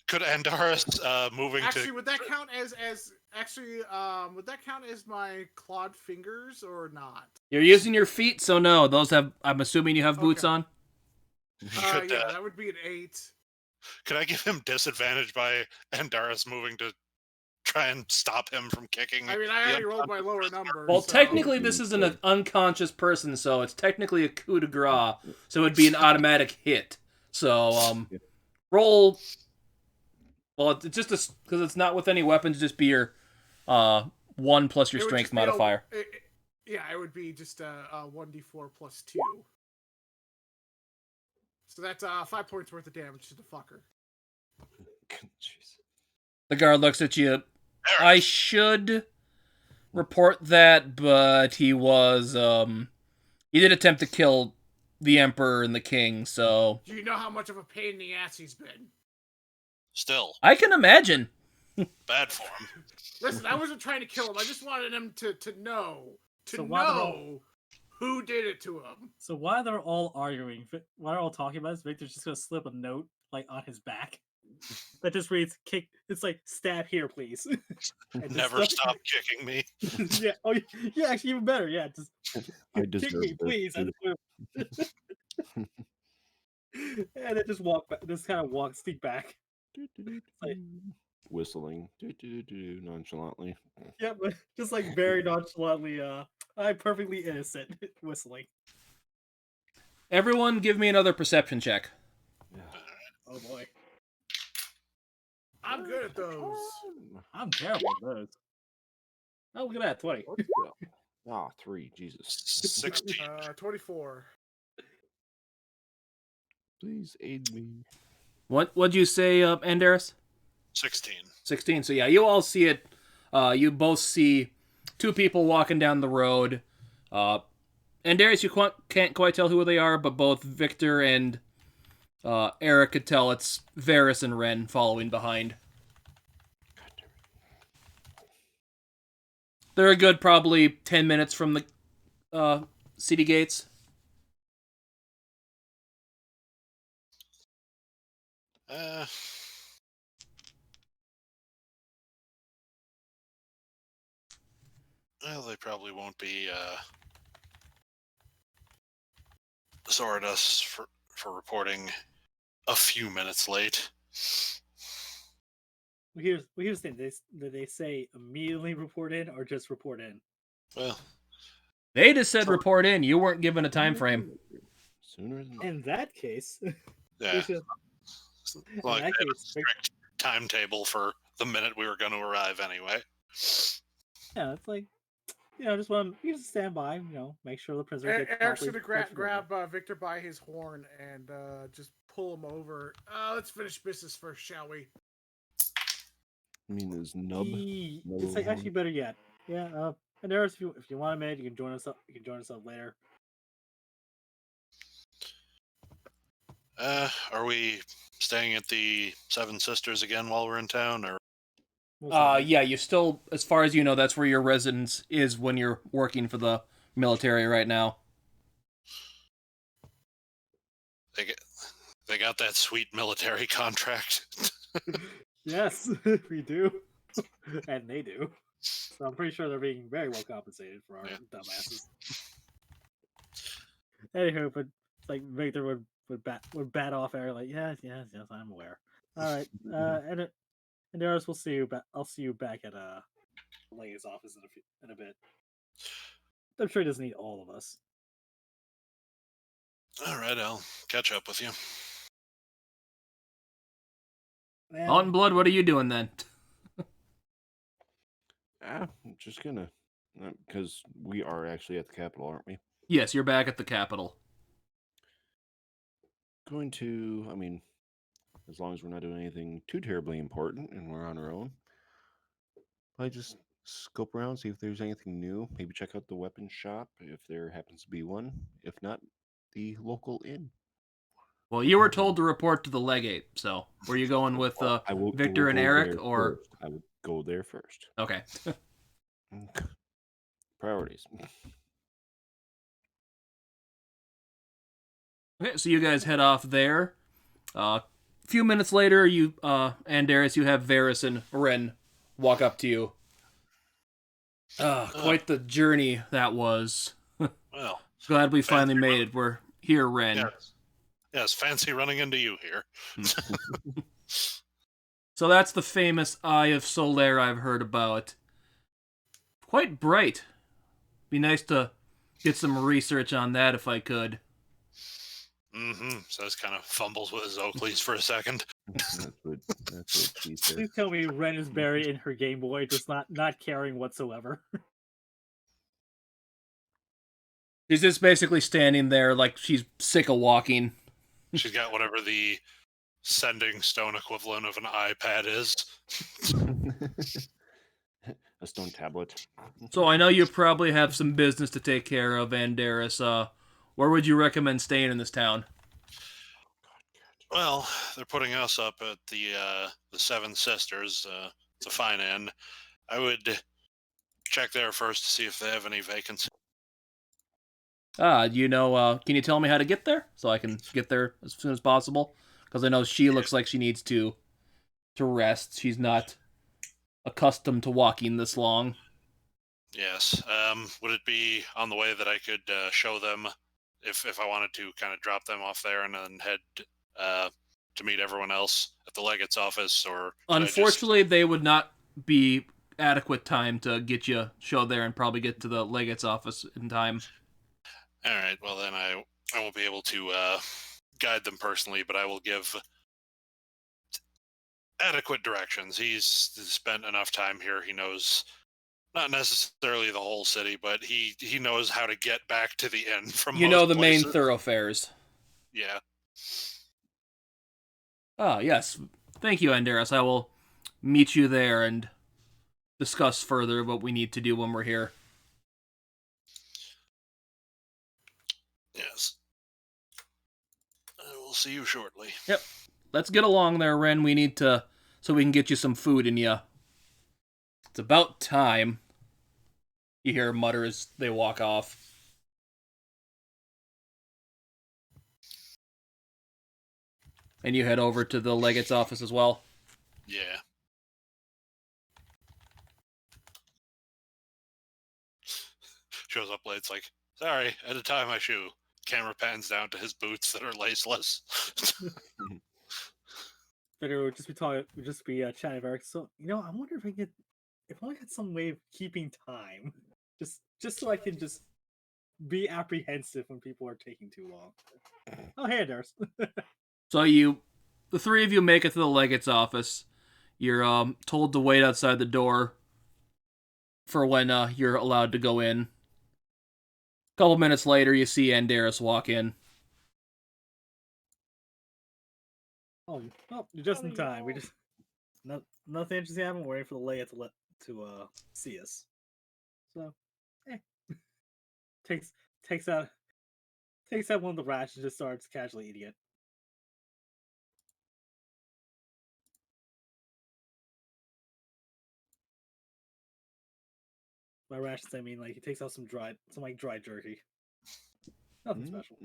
Could Andaris moving Actually, to would that count as would that count as my clawed fingers or not? You're using your feet, so no. I'm assuming you have boots Okay. on. Could, Yeah, that would be an 8. Could I give him disadvantage by Andaris moving to try and stop him from kicking? I mean, I the already rolled my unconscious lower prisoner? number. Well, so... technically, this isn't an unconscious person, so it's technically a coup de grace, so it'd be an automatic hit. So, roll. Well, it's just because it's not with any weapons, just be your 1 plus your It would strength just be a- modifier. Yeah, it would be just a 1d4 plus 2. So that's 5 points worth of damage to the fucker. Jeez. The guard looks at you. Eric, I should report that, but he was, he did attempt to kill the Emperor and the King, so... Do you know how much of a pain in the ass he's been? still I can imagine. bad for him. Listen, I wasn't trying to kill him. I just wanted him to know. So why they're all- Know who did it to him. So while they're all arguing, while they're all talking about this, Victor's just gonna slip a note like on his back that just reads "kick." It's like stab here, please. And just Never stop kicking me. yeah. Oh, yeah. Actually, even better. Yeah. Just I kick deserve me, this, please. too. And then just walk back. Just kind of sneak back. Like- Whistling nonchalantly. Yeah, but just like very nonchalantly. I'm perfectly innocent. Whistling. Everyone give me another perception check. Oh boy. I'm good at those. I'm terrible at those. Oh, look at that, 20. Ah, 3. Jesus. 16. 24. Please aid me. What'd you say, Andaris? 16. 16. So yeah, you all see it. You both see 2 people walking down the road. Andaris, you can't quite tell who they are, but both Victor and Eric could tell it's Varys and Ren following behind. They're a good probably 10 minutes from the city gates. Well, they probably won't be sword us for reporting a few minutes late. Well, here's the thing. Did they say immediately report in or just report in? Well, They just said report in. You weren't given a time frame. Sooner than In that case, yeah. should- Like, that they had a case, strict timetable for the minute we were going to arrive anyway. yeah, it's like just you just stand by, make sure the prisoner gets Eric's properly gonna touched grab Victor by his horn and just pull him over. Let's finish business first, shall we? I mean, his nub. It's like actually better yet. Yeah, and there's if you want a minute, you can join us up. You can join us up later. Are we staying at the Seven Sisters again while we're in town, or? We'll see. Yeah, you still, as far as you know, that's where your residence is when you're working for the military right now. They got that sweet military contract. Yes, we do, and they do. So I'm pretty sure they're being very well compensated for our dumbasses. Anywho, but it's like Victor would bat off Eric like, yes, I'm aware. All right, and Darius, we'll see you. I'll see you back at Leia's office in a bit. I'm sure he doesn't need all of us. All right, I'll catch up with you. Man, Mountain Blood, what are you doing then? I'm just gonna, because we are actually at the capital, aren't we? Yes, you're back at the capital. Going to, I mean, as long as we're not doing anything too terribly important and we're on our own, I just scope around, see if there's anything new. Maybe check out the weapons shop if there happens to be one. If not, the local inn. Well, you were told to report to the legate, so were you going with Victor and go Eric, there or first. I would go there first. okay? Priorities. Okay, so you guys head off there. A few minutes later, you and Darius, you have Varys and Ren walk up to you. Quite the journey that was. Well, Glad we finally made it. We're here, Ren. yeah, Yes, fancy running into you here. So that's the famous Eye of Solaire I've heard about. Quite bright. Be nice to get some research on that if I could. So this kind of fumbles with his Oakleys for a second. That's what she said. Please tell me Ren is buried in her Game Boy, just not caring whatsoever. She's just basically standing there like she's sick of walking. She's got whatever the sending stone equivalent of an iPad is. A stone tablet. So I know you probably have some business to take care of, Andaris. Where would you recommend staying in this town? Well, they're putting us up at the Seven Sisters. It's a fine inn. I would check there first to see if they have any vacancies. Can you tell me how to get there so I can get there as soon as possible? Because I know she looks like she needs to rest. She's not accustomed to walking this long. Yes. Would it be on the way that I could show them if I wanted to kind of drop them off there and then head to meet everyone else at the legate's office? Or unfortunately, they would not be adequate time to get you show there and probably get to the legate's office in time. All right. Well, then I won't be able to guide them personally, but I will give adequate directions. He's spent enough time here. He knows not necessarily the whole city, but he knows how to get back to the inn from the places. main thoroughfares. Yeah. Ah, yes. Thank you, Andaris. I will meet you there and discuss further what we need to do when we're here. Yes. I will see you shortly. Yep. Let's get along there, Ren. We need to, so we can get you some food in you. It's about time. You hear mutter as they walk off. And you head over to the legate's office as well. Yeah. Shows up late. It's like, sorry, I had to tie my shoe. Camera pans down to his boots that are laceless. But it would just be chatting about. So I wonder if I had some way of keeping time, just so I can just be apprehensive when people are taking too long. Oh, hey, Dars. So the three of you make it to the legate's office. You're told to wait outside the door for when you're allowed to go in. A couple minutes later, you see Andaris walk in. Oh, just in time. We just nothing interesting happened. We're waiting for the legate to see us. So, takes out one of the rats and just starts casually eating it. By rations, I mean he takes out some dry jerky. Nothing special.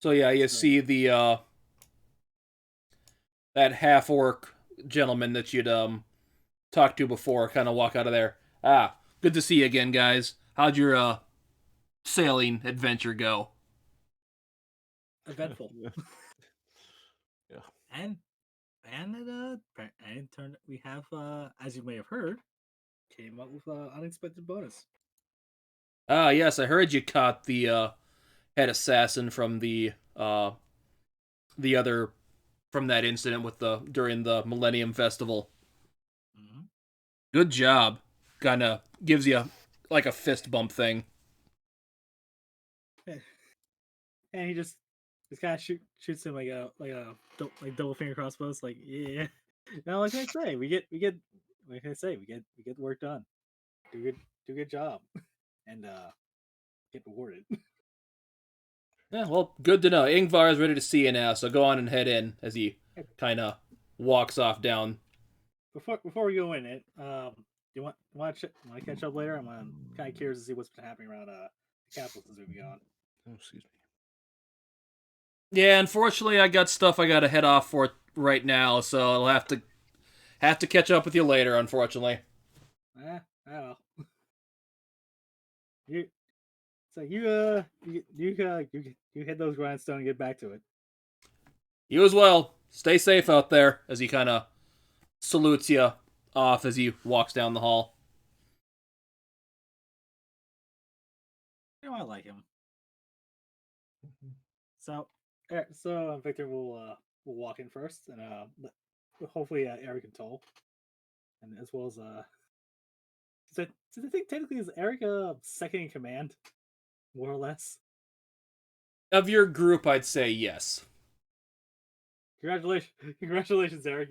So yeah, you see the that half-orc gentleman that you'd talked to before kind of walk out of there. Ah, good to see you again, guys. How'd your sailing adventure go? Eventful. Yeah. And it turned we have as you may have heard, came up with an unexpected bonus. Ah, yes, I heard you caught the head assassin from the other from that incident with during the Millennium Festival. Mm-hmm. Good job. Kind of gives you like a fist bump thing. And he just kind of shoots him like double finger crossbows. Like, yeah. Now, like I say, we get work done. Do good job, and get rewarded. Yeah, well, good to know. Ingvar is ready to see you now, so go on and head in as he kind of walks off down. Before we go in it, you want to catch up later? I'm kind of curious to see what's been happening around the capital since we've been gone. Oh, excuse me. Yeah, unfortunately, I got stuff I got to head off for right now, so I'll have to catch up with you later. Unfortunately. I don't know. you so you hit those grindstone and get back to it. You as well. Stay safe out there, as he kind of salutes you off as he walks down the hall. I like him. So, Victor will walk in first, and hopefully Eric and Toll, and as well as so I think technically is Eric second in command, more or less. Of your group, I'd say yes. Congratulations, Eric.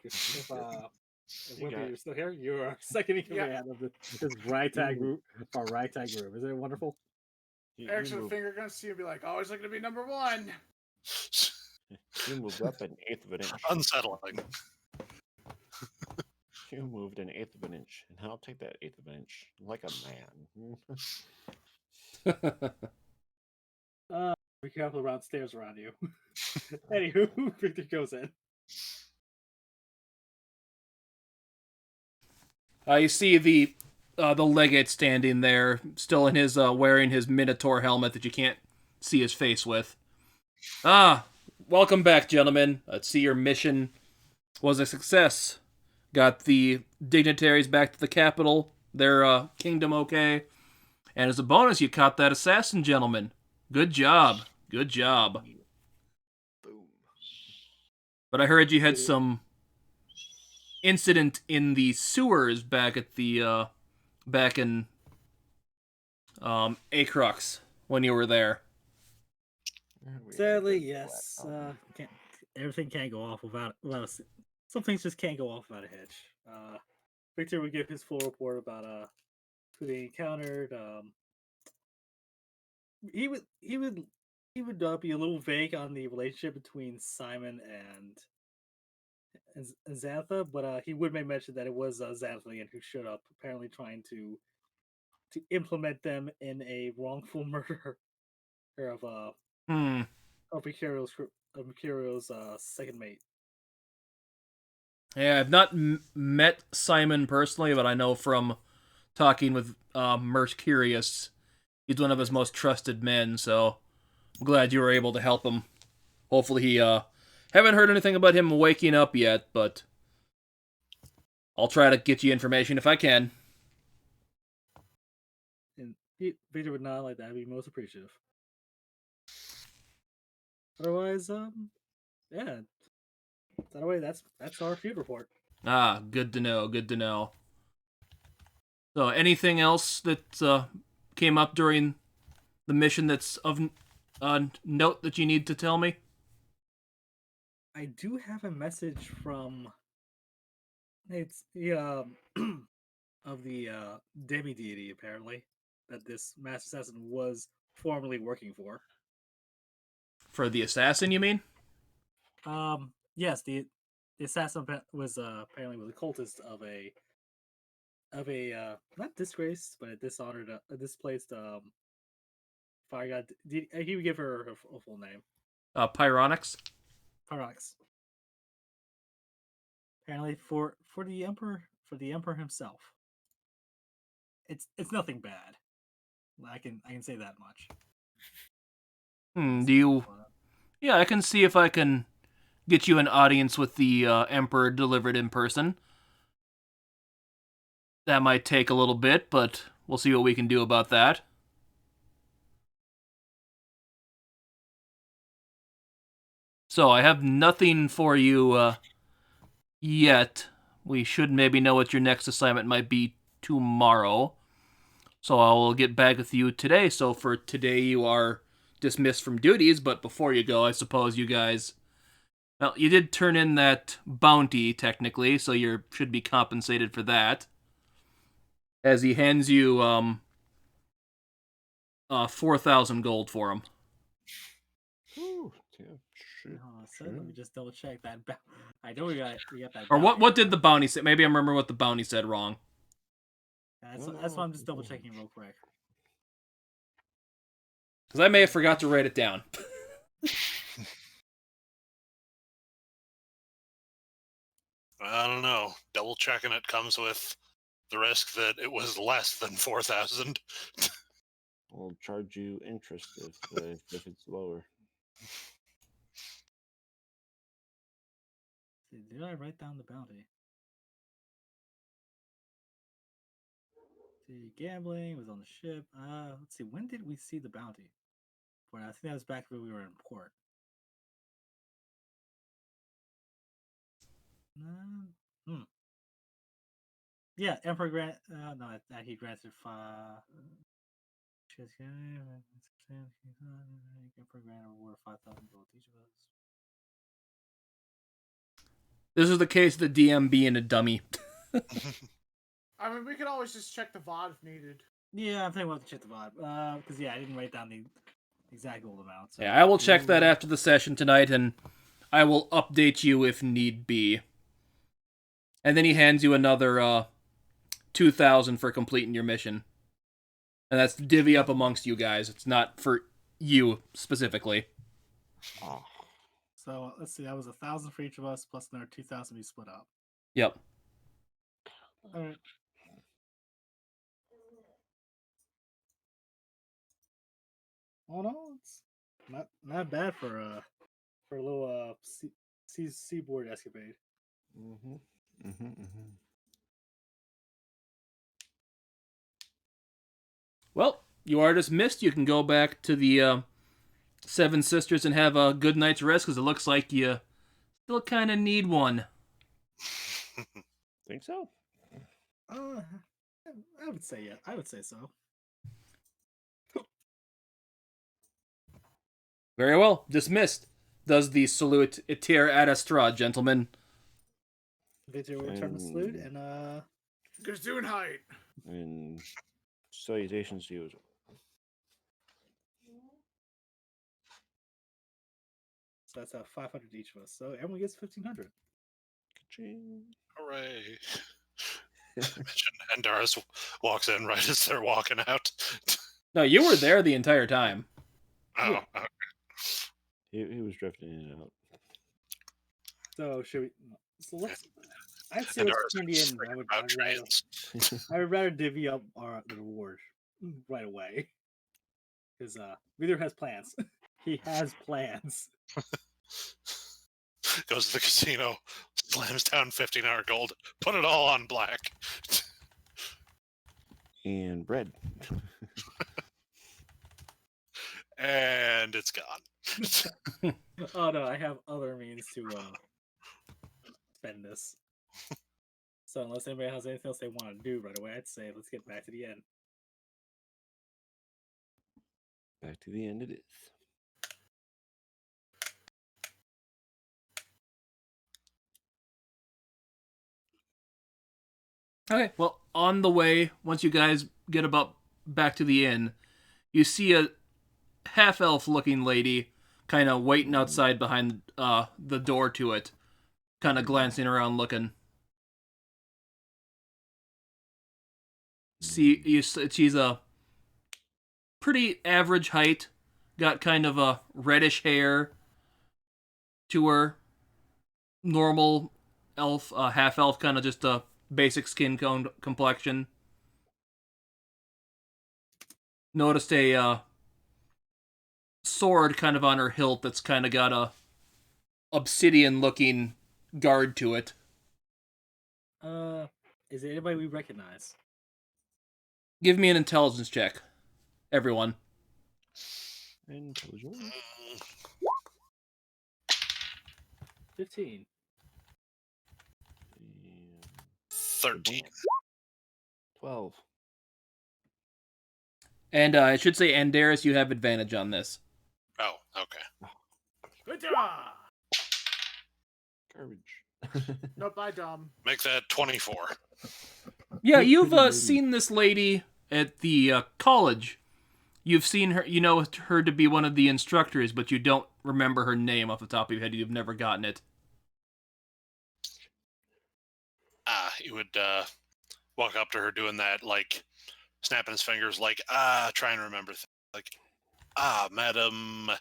If you're still here, you're second in command of this ragtag group. Our ragtag group, isn't it wonderful? Eric's with finger guns to you and be like, always looking to be number one. You moved up an eighth of an inch. Unsettling. You moved an eighth of an inch, and I'll take that eighth of an inch like a man. Be careful around stairs around you. Anywho, Victor goes in. You see the legate standing there, still in his wearing his Minotaur helmet that you can't see his face with. Welcome back, gentlemen. Let's see, your mission was a success. Got the dignitaries back to the capital, their kingdom okay. And as a bonus, you caught that assassin, gentlemen. Good job. Good job. Boom. But I heard you had some incident in the sewers back at the back in Acrux when you were there. Sadly, yes. Everything can't go off without some things just can't go off without a hitch. Victor would give his full report about who they encountered. He would be a little vague on the relationship between Simon and Xantha, but he would make mention that it was Xantha again who showed up, apparently trying to implement them in a wrongful murder of Mercurio's second mate. Yeah, I've not met Simon personally, but I know from talking with Mercurius, he's one of his most trusted men, so I'm glad you were able to help him. Hopefully he, haven't heard anything about him waking up yet, but I'll try to get you information if I can. And Victor would not like that. I'd be most appreciative. Otherwise, yeah. That way, that's our feud report. Good to know, good to know. So, anything else that came up during the mission that's of note that you need to tell me? I do have a message from of the demi deity apparently that this master assassin was formerly working for. For the assassin, you mean? Yes, the assassin was apparently was a cultist of a not disgraced but a dishonored, displaced fire god. He would give her a full name. Pyronyx. Pyronyx. Apparently, for the emperor himself, it's nothing bad. I can say that much. Do you? Yeah, I can see if I can get you an audience with the Emperor delivered in person. That might take a little bit, but we'll see what we can do about that. So, I have nothing for you yet. We should maybe know what your next assignment might be tomorrow. So, I will get back with you today. So, for today, you are dismissed from duties, but before you go, I suppose you guys... Well, you did turn in that bounty, technically, so you should be compensated for that. As he hands you 4,000 gold for him. Ooh, yeah, Let me just double check that. I know we got that. Or what did the bounty say? Maybe I remember what the bounty said wrong. That's why I'm just double checking real quick. Because I may have forgot to write it down. I don't know. Double checking it comes with the risk that it was less than 4,000. I'll charge you interest if it's lower. Did I write down the bounty? See, gambling was on the ship. Let's see. When did we see the bounty? Well, I think that was back when we were in port. Yeah, Emperor grant. No, that he granted 5. Emperor granted a reward of 5,000 gold to each of us. This is the case of the DM being a dummy. I mean, we could always just check the VOD if needed. Yeah, I'm thinking we'll have to check the VOD. Because, yeah, I didn't write down the exact gold amount. So. Yeah, I will check that after the session tonight, and I will update you if need be. And then he hands you another 2,000 for completing your mission. And that's to divvy up amongst you guys. It's not for you specifically. Oh. So let's see, that was 1,000 for each of us, plus another 2,000 we split up. Yep. All right. Oh no, it's not bad for a little seaboard escapade. Well, you are dismissed. You can go back to the Seven Sisters and have a good night's rest, because it looks like you still kind of need one. Think so? I would say yeah. I would say so. Very well. Dismissed. Does the salute itir ad Astra, gentlemen. Victor will return the salute and Gesundheit. And salutations to you as well. So that's 500 each of us. So everyone gets 1,500. Ka-ching. Hooray. And Doris walks in right as they're walking out. No, you were there the entire time. Oh, Yeah. okay. He was drifting in and out. So should we? So let's. I'd say And let's Doris turn is in. freaking about trains. I would rather divvy up the reward right away. Because Reader has plans. He has plans. Goes to the casino, slams down 15 hour gold, put it all on black. And bread. And it's gone. Oh no, I have other means to spend this. So unless anybody has anything else they want to do right away, I'd say let's get back to the end. Back to the end it is. Okay, well, on the way, once you guys get about back to the inn, you see a half-elf looking lady kind of waiting outside behind the door to it, kind of glancing around looking. She's a pretty average height, got kind of a reddish hair to her, normal elf, half-elf, kind of just a basic skin complexion. Noticed a sword kind of on her hilt that's kind of got a obsidian-looking guard to it. Is it anybody we recognize? Give me an intelligence check, everyone. Intelligence. 15. 13. 12. And I should say, Andaris, you have advantage on this. Oh, okay. Good job. Garbage. Nope, I dumb. Make that 24. Yeah, Good you've lady. seen this lady at the college. You've seen her, you know her to be one of the instructors, but you don't remember her name off the top of your head. You've never gotten it. He would walk up to her doing that, like, snapping his fingers, like, trying to remember things. Like, madam.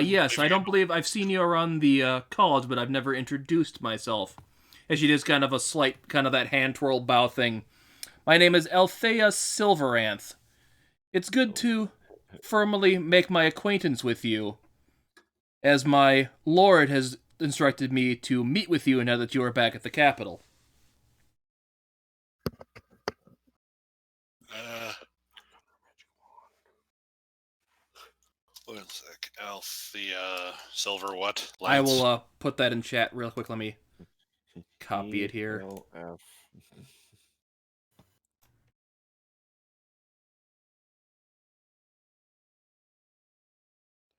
Yes, I don't believe I've seen you around the college, but I've never introduced myself. as she does kind of a slight, kind of that hand twirl bow thing. My name is Althea Silveranth. It's good to formally make my acquaintance with you, as my lord has instructed me to meet with you now that you are back at the capital. One sec. Althea Silver what? I Lance? will put that in chat real quick. Let me copy it here. ELF.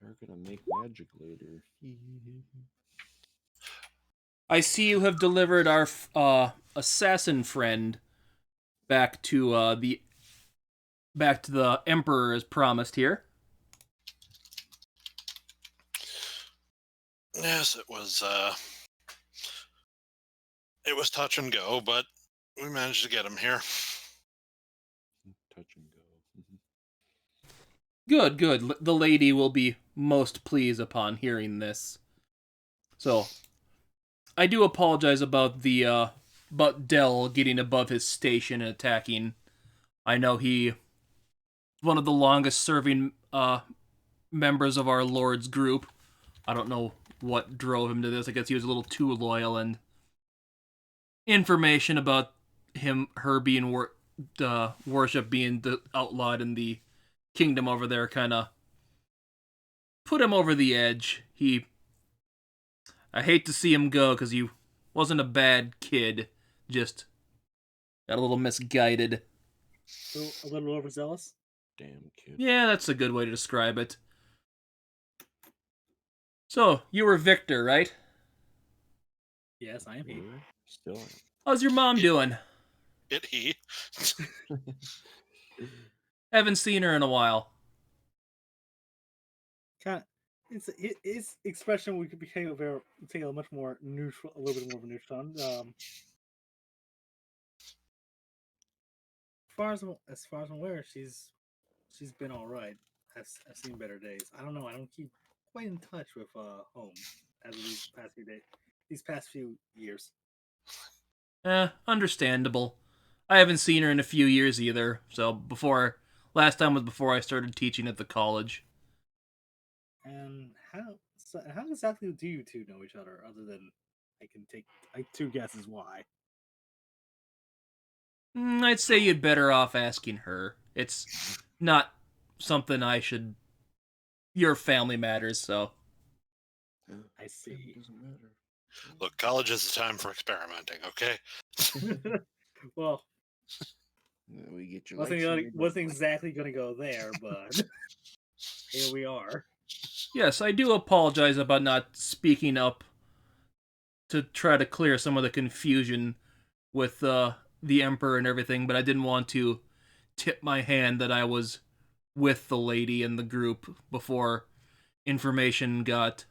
They're gonna make magic later. I see you have delivered our assassin friend back to the Emperor as promised here. Yes, it was touch and go, but we managed to get him here. Touch and go. Good, good. The lady will be most pleased upon hearing this. So, I do apologize about about Dell getting above his station and attacking. I know he one of the longest serving members of our Lord's group. I don't know what drove him to this. I guess he was a little too loyal, and information about her being worship being outlawed in the kingdom over there kind of put him over the edge. I hate to see him go because he wasn't a bad kid, just got a little misguided. A little overzealous. Damn kid. Yeah, that's a good way to describe it. So, you were Victor, right? Yes, I am he. Still. How's your mom doing? He. Haven't seen her in a while. His expression we could take a much more neutral, a little bit more of a neutral tone. As far as I'm aware, she's been all right. I've seen better days. I don't know. I don't keep quite in touch with home as of these past few years. Understandable. I haven't seen her in a few years either. So last time was before I started teaching at the college. And how exactly do you two know each other? Other than I can take two guesses why. I'd say you'd better off asking her. It's not something I should. Your family matters, so. I see. Doesn't matter. Look, college is the time for experimenting, okay? Well, We get your wasn't exactly going to go there, but here we are. Yes, I do apologize about not speaking up to try to clear some of the confusion with the Emperor and everything, but I didn't want to tip my hand that I was with the lady and the group before information got,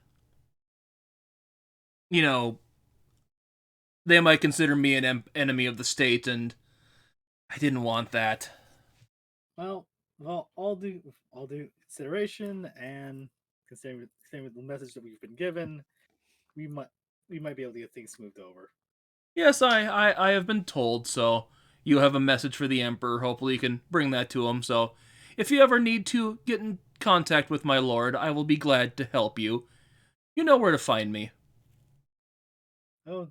they might consider me an enemy of the state, and I didn't want that. Well, all due consideration and considering the message that we've been given, we might be able to get things smoothed over. Yes, I have been told, so you have a message for the Emperor. Hopefully you can bring that to him, so if you ever need to get in contact with my lord, I will be glad to help you. You know where to find me. Oh,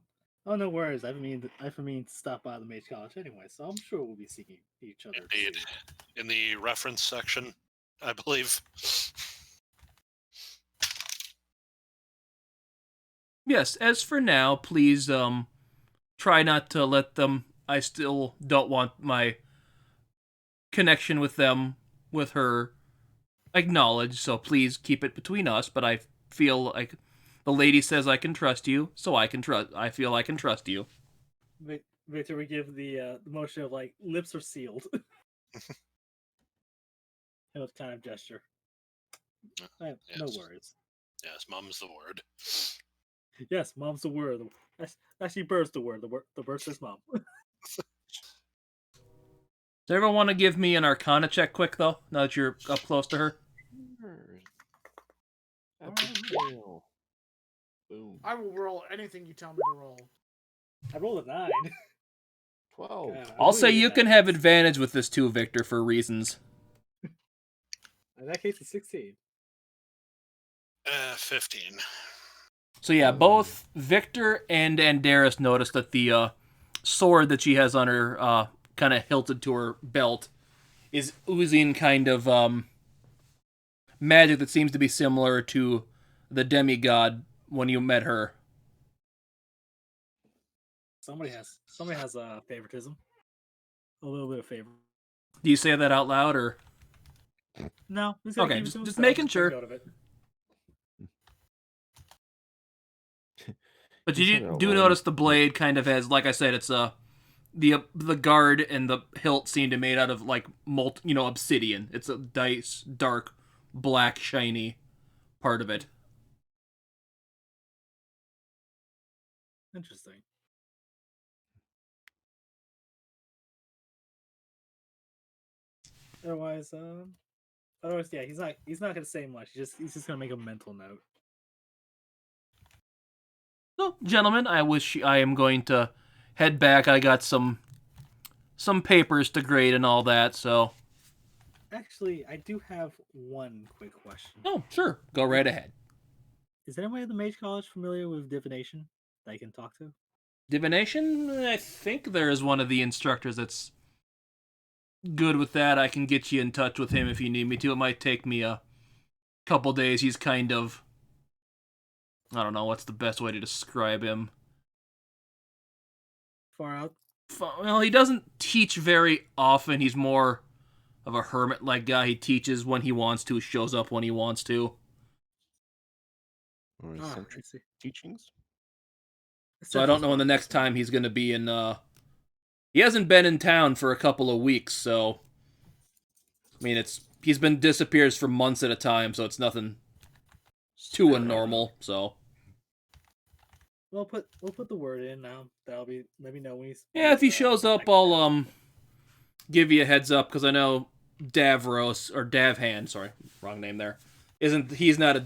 no worries. I've mean to stop by the Mage College anyway, so I'm sure we'll be seeing each other. Indeed. soon. In the reference section, I believe. Yes, as for now, please try not to let them. I still don't want my connection with her acknowledged, so please keep it between us, but I feel like the lady says I can trust you, so I feel I can trust you. Victor, we give the motion of like lips are sealed. That kind of gesture. Yes. No worries. Yes, mum's the word. Yes, mom's the word. Actually, bird's the word. The bird says mom. Does everyone want to give me an Arcana check quick, though, now that you're up close to her? Boom. I will roll anything you tell me to roll. I rolled a 9. 12. God, I'll I'm say really you good can at have this. advantage with this too, Victor, for reasons. In that case, it's 16. 15. So yeah, both Victor and Andaris notice that the sword that she has on her, kind of hilted to her belt, is oozing kind of magic that seems to be similar to the demigod when you met her. Somebody has a favoritism. A little bit of favor. Do you say that out loud, or No, he's gonna okay? keep it to Just himself. making Make sure. note of it. But You you said it out do loud. notice the blade kind of has, like I said, it's the guard and the hilt seem to be made out of like obsidian. It's a nice dark black shiny part of it. Interesting. Otherwise, yeah, he's not gonna say much. He's just gonna make a mental note. So, gentlemen, I am going to head back. I got some papers to grade and all that. So, Actually, I do have one quick question. oh sure, go right ahead. Is anyone at the Mage College familiar with divination that I can talk to? Divination. I think there is one of the instructors that's good with that. I can get you in touch with him if you need me to. It might take me a couple days. He's kind of, I don't know what's the best way to describe him. Far out. Well, he doesn't teach very often. He's more of a hermit-like guy. He teaches when he wants to, shows up when he wants to. Or I eccentric see. teachings? So I don't know when the next time he's going to be in. He hasn't been in town for a couple of weeks, so I mean, he's been disappears for months at a time, so it's nothing too unnormal. So We'll put the word in now. That'll be, let me know when he's. yeah, if he shows up, I'll give you a heads up because I know Davros or Davhan, sorry, wrong name there. He's not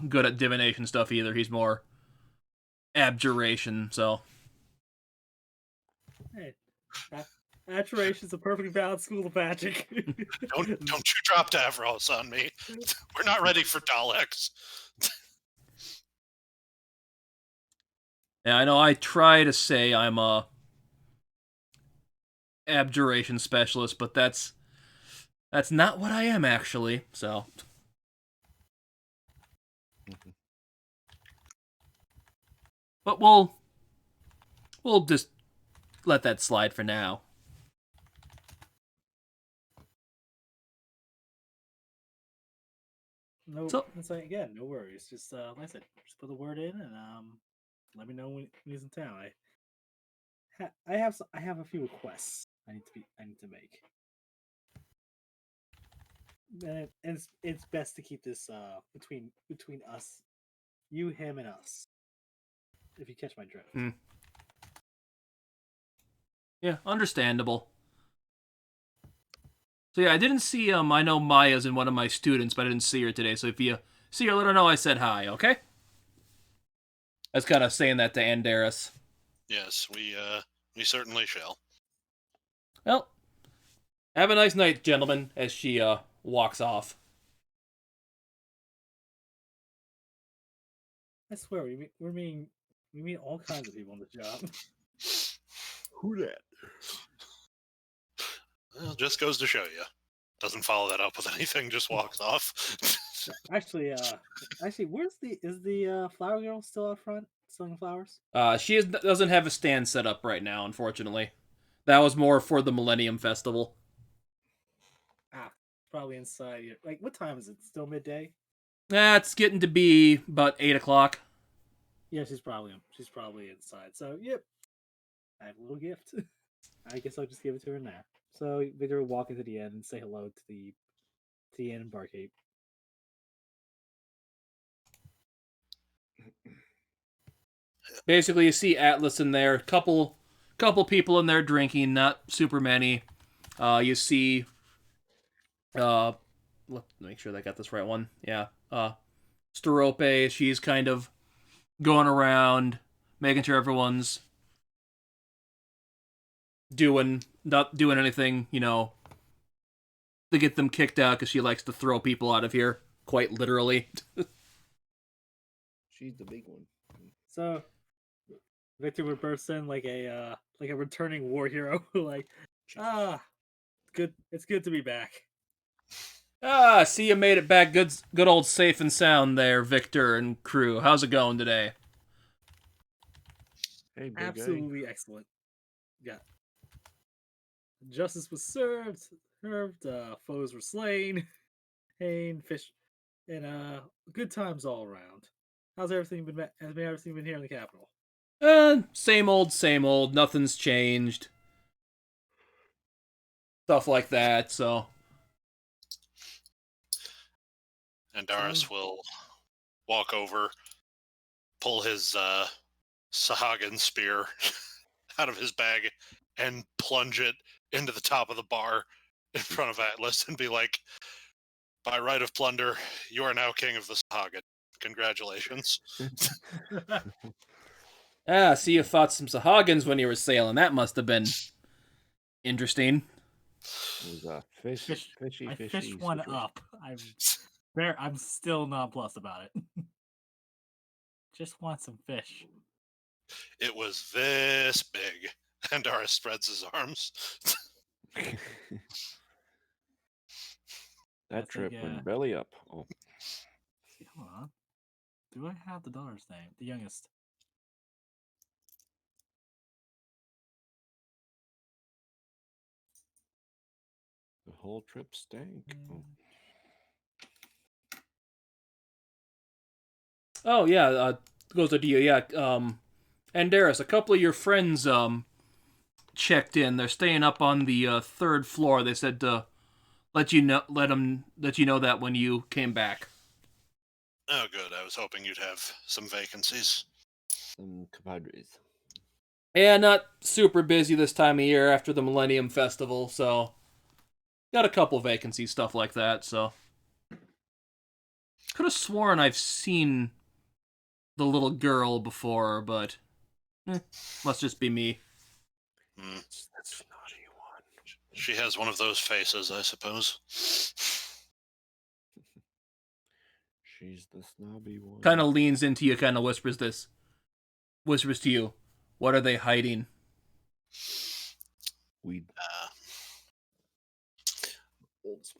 good at divination stuff either. He's more abjuration. So Hey, Abjuration's a perfectly valid school of magic. Don't you drop Davros on me. We're not ready for Daleks. yeah, I know. I try to say I'm a abjuration specialist, but that's not what I am actually. So. But we'll just let that slide for now. No, So- it's like, again, no worries. Just like I said, just put the word in and let me know when he's in town. I have a few requests I need to make. And it's best to keep this between us, you, him, and us. If you catch my drift. Yeah, understandable. So yeah, I didn't see I know Maya's in one of my students, but I didn't see her today. So if you see her, let her know I said hi, okay? I was kind of saying that to Andaris. Yes, we certainly shall. Well, have a nice night, gentlemen, as she walks off. I swear, we meet all kinds of people on the job. Who that? Well, just goes to show you. Doesn't follow that up with anything, just walks off. Actually, is the flower girl still out front selling flowers? She doesn't have a stand set up right now, unfortunately. That was more for the Millennium Festival. Probably inside here. Like, what time is it? Still midday? It's getting to be about 8 o'clock. Yeah, she's probably inside. So, yep. I have a little gift. I guess I'll just give it to her now. So Victor will walk into the inn and say hello to the inn and barkeep. Basically, you see Atlas in there. Couple people in there drinking, not super many. You see, let me make sure that I got this right one. Yeah, Sterope. She's kind of going around, making sure everyone's not doing anything, to get them kicked out because she likes to throw people out of here, quite literally. She's the big one. So Victor would burst in like a returning war hero, like, good. It's good to be back. See you made it back. Good old safe and sound there, Victor and crew. How's it going today? Hey, big Absolutely excellent. Yeah. Justice was served. Foes were slain. Pain, fish, and good times all around. Has everything been here in the capital? Same old, same old. Nothing's changed. Stuff like that. So And Darius will walk over, pull his Sahagin spear out of his bag, and plunge it into the top of the bar in front of Atlas and be like, by right of plunder, you are now king of the Sahagin. Congratulations. see you fought some Sahagins when you were sailing. That must have been interesting. It was a fishy. I fished one situation. up. I'm still nonplussed about it. Just want some fish. It was this big. And Darius spreads his arms. That trip went belly up. Oh, Hold on. Do I have the daughter's name? The youngest. the whole trip stank. Oh. Oh yeah, goes to you. Yeah, Andaris, a couple of your friends checked in. They're staying up on the third floor. They said to let you know that when you came back. Oh, good. I was hoping you'd have some vacancies. Some compadres. Yeah, not super busy this time of year after the Millennium Festival, so got a couple vacancies, stuff like that. So could have sworn I've seen the little girl before, but must just be me. That's naughty one. She has one of those faces, I suppose. She's the snobby one. Kind of leans into you, kind of whispers to you. What are they hiding? We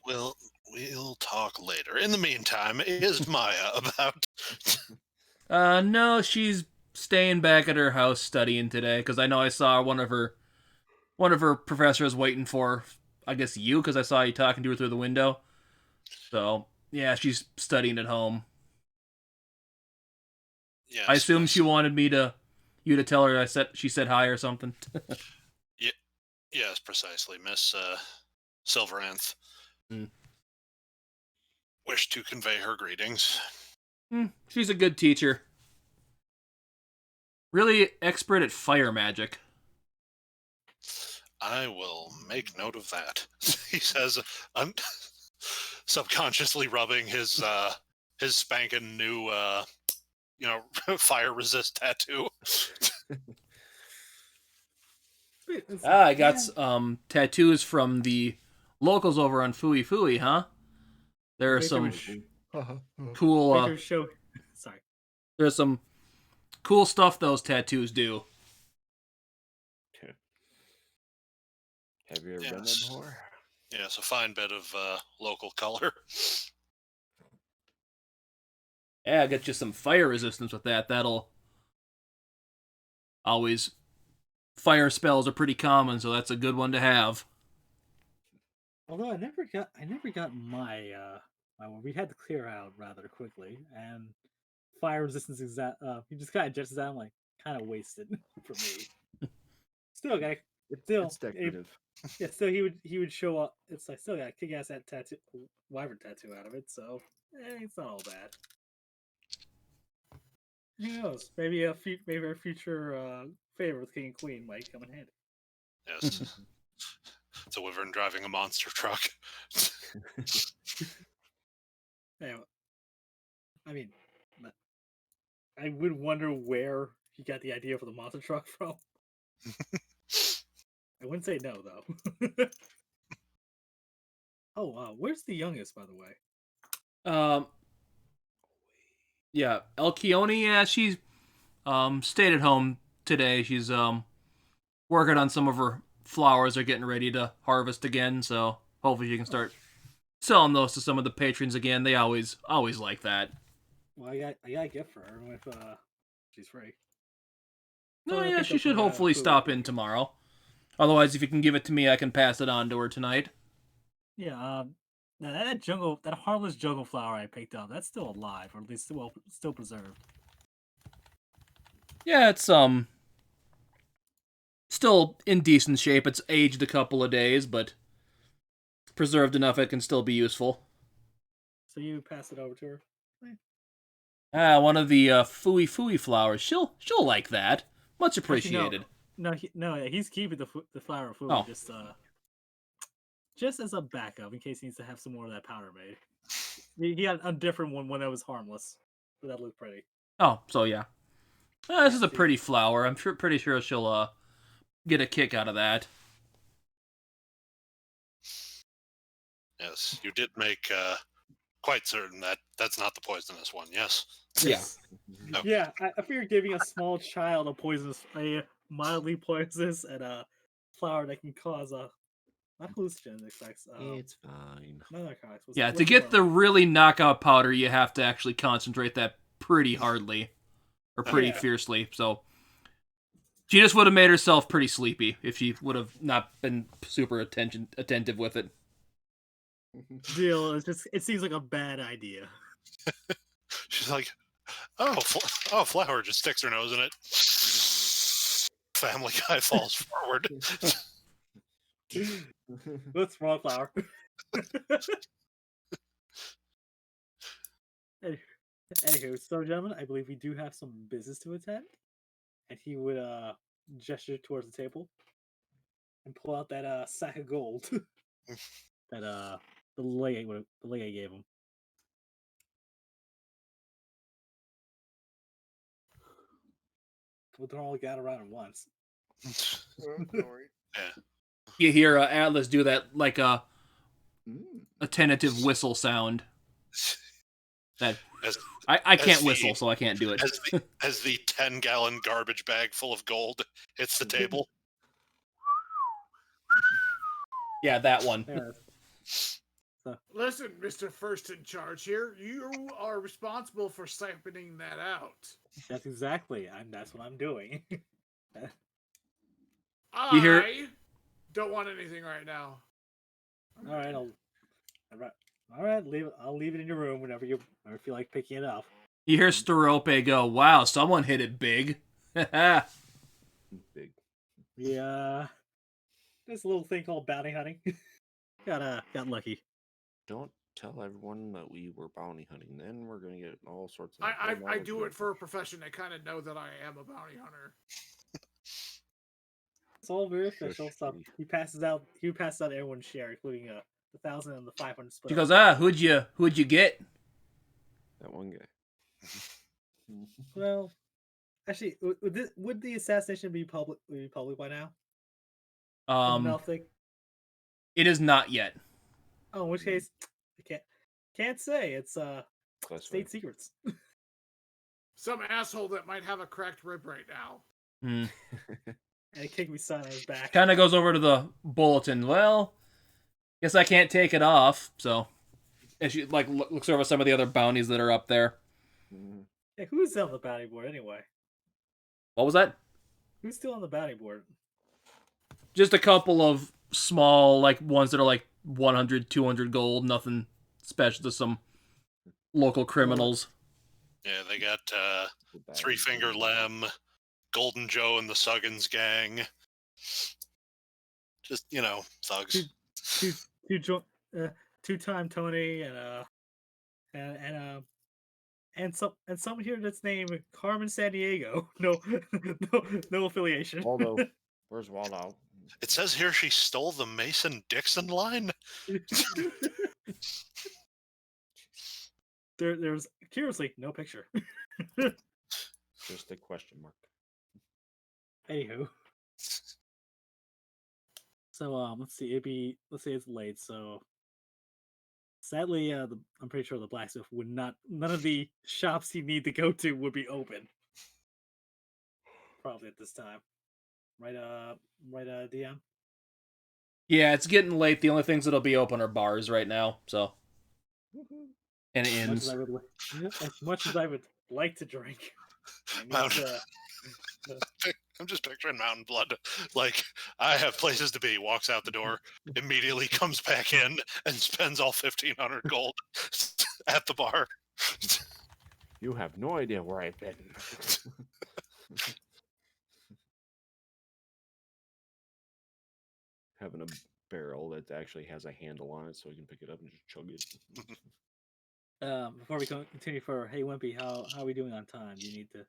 We'll talk later. In the meantime, is Maya about? No, she's staying back at her house studying today because I know I saw one of her professors waiting for, I guess, you, because I saw you talking to her through the window. So yeah, she's studying at home. Yes, I assume she wanted you to tell her she said hi or something. Yes, precisely, Miss Silveranth. Wish to convey her greetings. She's a good teacher. Really expert at fire magic. I will make note of that. He says, subconsciously rubbing his spanking new fire resist tattoo. I got tattoos from the locals over on Fui Fui, huh? There are some cool Sorry. there's some cool stuff those tattoos do. Have you ever done that before? Yes, a fine bit of local color. Yeah, get you some fire resistance with that. That'll always fire spells are pretty common, so that's a good one to have. Although I never got my my one. We had to clear out rather quickly, and fire resistance he just kind of adjusts that. I'm like, kind of wasted for me. It's decorative. Still he would show up. It's like still got a kick ass tattoo, wyvern tattoo out of it. So it's not all bad. Who knows? Maybe a future favor with King and Queen might come in handy. Yes. It's a wyvern driving a monster truck. Anyway, I mean, I would wonder where he got the idea for the monster truck from. I wouldn't say no though. Oh, where's the youngest, by the way? Yeah, Elkione, yeah, she's stayed at home today. She's working on some of her flowers. They're getting ready to harvest again, so hopefully she can start selling those to some of the patrons again. They always like that. Well, I got a gift for her if she's free. No, So I yeah, picked she up should her, hopefully food. stop in tomorrow. Otherwise, if you can give it to me, I can pass it on to her tonight. Yeah, now that harmless jungle flower I picked up, that's still alive, or at least still preserved. Yeah, it's still in decent shape. It's aged a couple of days, but preserved enough it can still be useful. So you pass it over to her. One of the Fui Fui flowers. She'll like that. Much appreciated. Actually, no, he's keeping the flower of food Oh. just as a backup in case he needs to have some more of that powder made. He had a different one that was harmless, but that looked pretty. Oh, so yeah. This is a pretty flower. I'm pretty sure she'll get a kick out of that. Yes, you did make quite certain that that's not the poisonous one. Yes. Yeah. No. Yeah, I figured giving a small child a mildly poisonous and a flower that can cause not hallucinogen effects. It's fine. No narcotics. Yeah, to get the really knockout powder, you have to actually concentrate that pretty hardly. Or pretty fiercely, so... She just would have made herself pretty sleepy if she would have not been super attentive with it. Deal. It seems like a bad idea. She's like, oh, flower, just sticks her nose in it. Family Guy falls forward. What's wrong, flower? Anywho, so gentlemen, I believe we do have some business to attend. And he would gesture towards the table and pull out that sack of gold that the legate gave him. We'll throw all we got around at once. Yeah. You hear Atlas do that like a tentative whistle sound. That I can't whistle, so I can't do it. As the 10-gallon garbage bag full of gold hits the table. Yeah, that one. Listen, Mr. First in Charge here, you are responsible for siphoning that out. That's exactly. That's what I'm doing. I don't want anything right now. All right, all right. I'll leave it in your room whenever you feel like picking it up. You hear Sterope go, "Wow, someone hit it big." Big. Yeah. There's a little thing called bounty hunting. got lucky. Don't tell everyone that we were bounty hunting. Then we're gonna get all sorts of. I do it for a profession. They kind of know that I am a bounty hunter. It's all very official stuff. He passes out everyone's share, including the 1,000 and the 500 split. She goes, who'd you get? That one guy. Well, actually, would the assassination be public by now? Nothing. It is not yet. Oh, in which case, I can't say. It's state secrets. Some asshole that might have a cracked rib right now. And it kicked me son on his back. Kind of goes over to the bulletin. Well, guess I can't take it off. So, and she looks over some of the other bounties that are up there. Yeah, who's on the bounty board anyway? What was that? Who's still on the bounty board? Just a couple of small, ones that are 100, 200 gold. Nothing special to some local criminals. Yeah, they got Three Finger Lem, Golden Joe and the Suggins gang. Just, thugs. Two-time Tony and some here that's named Carmen Sandiego. No affiliation. Waldo. Where's Waldo? It says here she stole the Mason-Dixon line. There's curiously no picture. Just a question mark. Anywho. So let's see. Let's say it's late. So sadly, I'm pretty sure the blacksmith would not. None of the shops you need to go to would be open. Probably at this time, right? DM. Yeah, it's getting late. The only things that'll be open are bars right now. So and inns. As much as I would like to drink, I need Mountain. to. I'm just picturing Mountain Blood. Like, I have places to be. Walks out the door, immediately comes back in, and spends all 1,500 gold at the bar. You have no idea where I've been. Having a barrel that actually has a handle on it so you can pick it up and just chug it. Before we continue for Hey Wimpy, how are we doing on time? You need to.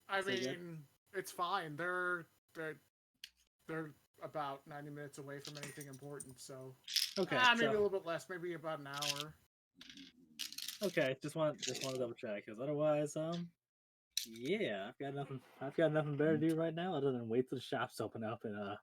I Say good? mean, it's fine. They're about 90 minutes away from anything important, so Okay. maybe a so- little bit less, maybe about an hour. Okay, just want to double check because otherwise, yeah, I've got nothing better to do right now other than wait till the shops open up and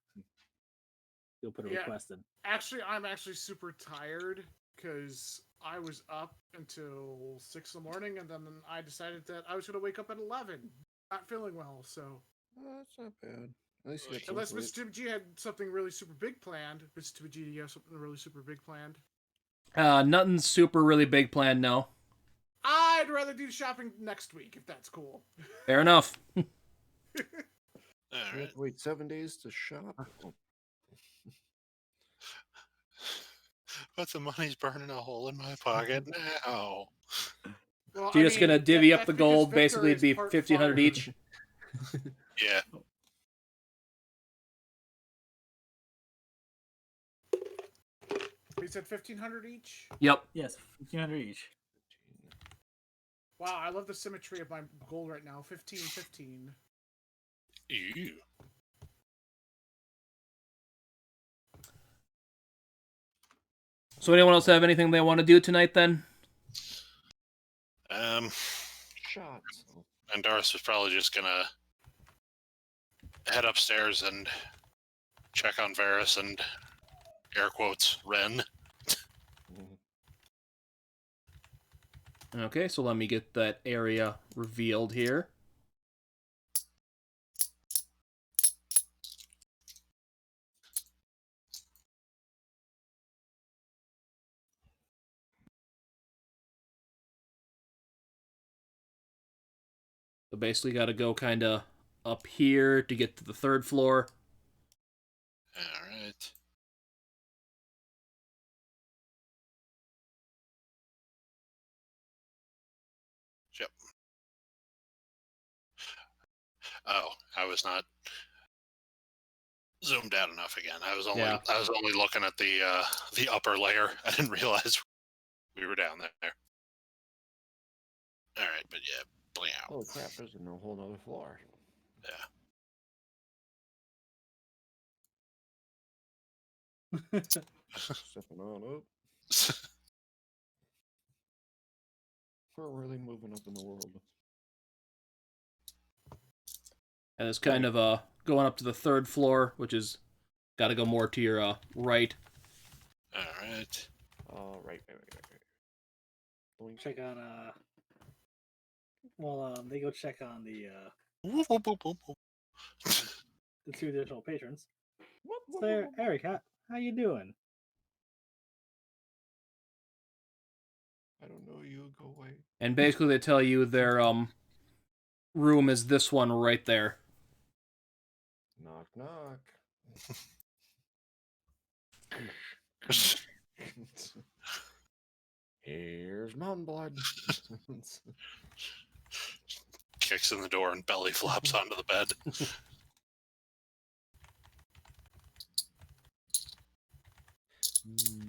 you'll put a Yeah. request in. Actually, I'm actually super tired because I was up until 6 in the morning, and then I decided that I was going to wake up at 11. Not feeling well, so That's not bad. At least you got unless some Mr. G had something really super big planned. Mr. G, do you have something really super big planned? Nothing super really big planned. No. I'd rather do shopping next week if that's cool. Fair enough. All You right. have to wait 7 days to shop. Oh, But the money's burning a hole in my pocket now. Well, So you're just gonna divvy up the gold. Basically, it'd be 1,500 each. Yeah. We said 1,500 each. Yep. Yes, 1,500 each. Wow, I love the symmetry of my gold right now. 15, 15. Ew. So anyone else have anything they want to do tonight? Then. shots. Oh, And Doris is probably just gonna head upstairs and check on Varys and air quotes Ren. mhm. Okay, so let me get that area revealed here. So basically got to go kind of up here to get to the third floor. Alright. Yep. Oh, I was not zoomed out enough again. I was only Yeah. I was only looking at the upper layer. I didn't realize we were down there. Alright, but yeah, bling out. Oh crap, there's a whole nother floor. Yeah. Stepping on up. We're really moving up in the world. And it's kind of going up to the third floor, which is got to go more to your right. Alright. Right. Blink. Check on they go check on the Whoop, whoop, whoop, whoop, whoop. the two additional patrons. So there, Eric, how you doing? I don't know you. Go away. And basically they tell you their room is this one right there. Knock knock. Here's Mountain Blood. Kicks in the door and belly flops onto the bed.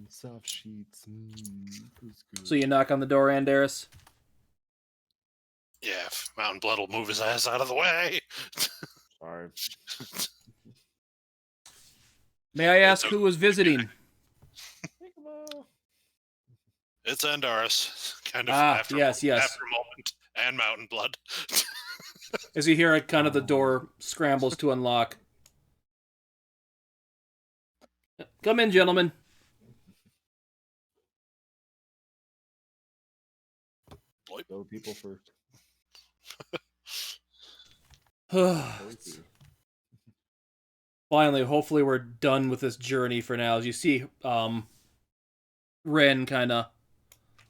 Soft sheets. Feels good. So you knock on the door, Andaris. Yeah, if Mountain Blood will move his ass out of the way. Sorry. May I ask okay. who was visiting? It's Andaris. Kind of Yes, yes. after a moment. And Mountain Blood. As you hear it, kind of the door scrambles to unlock. Come in, gentlemen. Go people first. Finally, hopefully we're done with this journey for now. As you see, Ren kind of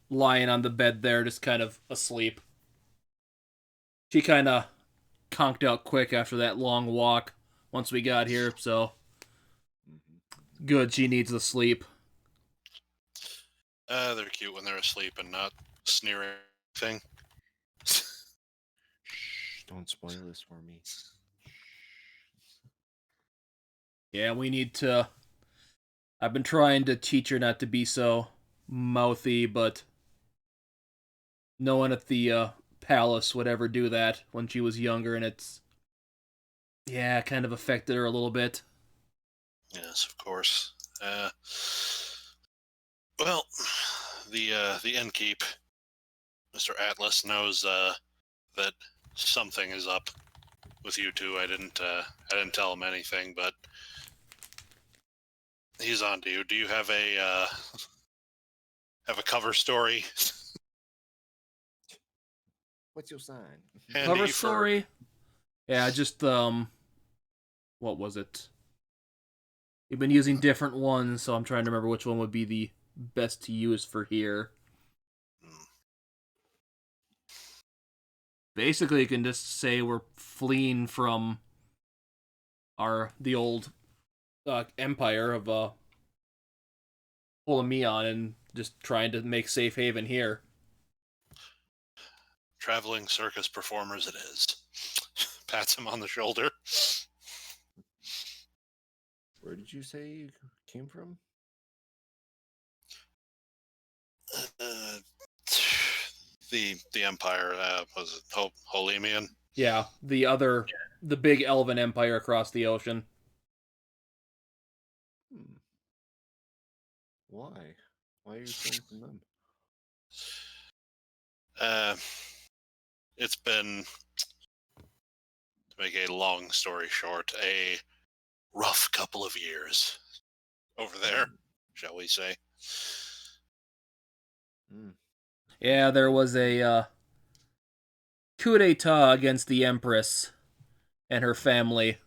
lying on the bed there, just kind of asleep. She kind of conked out quick after that long walk once we got here, so good, she needs the sleep. They're cute when they're asleep and not sneering thing. Shh, don't spoil this for me. Yeah, we need to... I've been trying to teach her not to be so mouthy, but no one at the palace would ever do that when she was younger, and it's... Yeah, kind of affected her a little bit. Yes, of course. Well, the innkeep, Mr. Atlas, knows that something is up with you two. I didn't tell him anything, but he's on to you. Do you have a cover story? What's your sign? Handy Cover for- story? Yeah, just, what was it? We've been using different ones, so I'm trying to remember which one would be the best to use for here. Basically, you can just say we're fleeing from the old empire of Polomeon and just trying to make safe haven here. Traveling circus performers it is. Pats him on the shoulder. Where did you say you came from? The empire, was it Holemian? Yeah, the big elven empire across the ocean. Why? Why are you stealing from them? It's been, to make a long story short, a rough couple of years over there, shall we say. Yeah, there was a coup d'etat against the Empress and her family.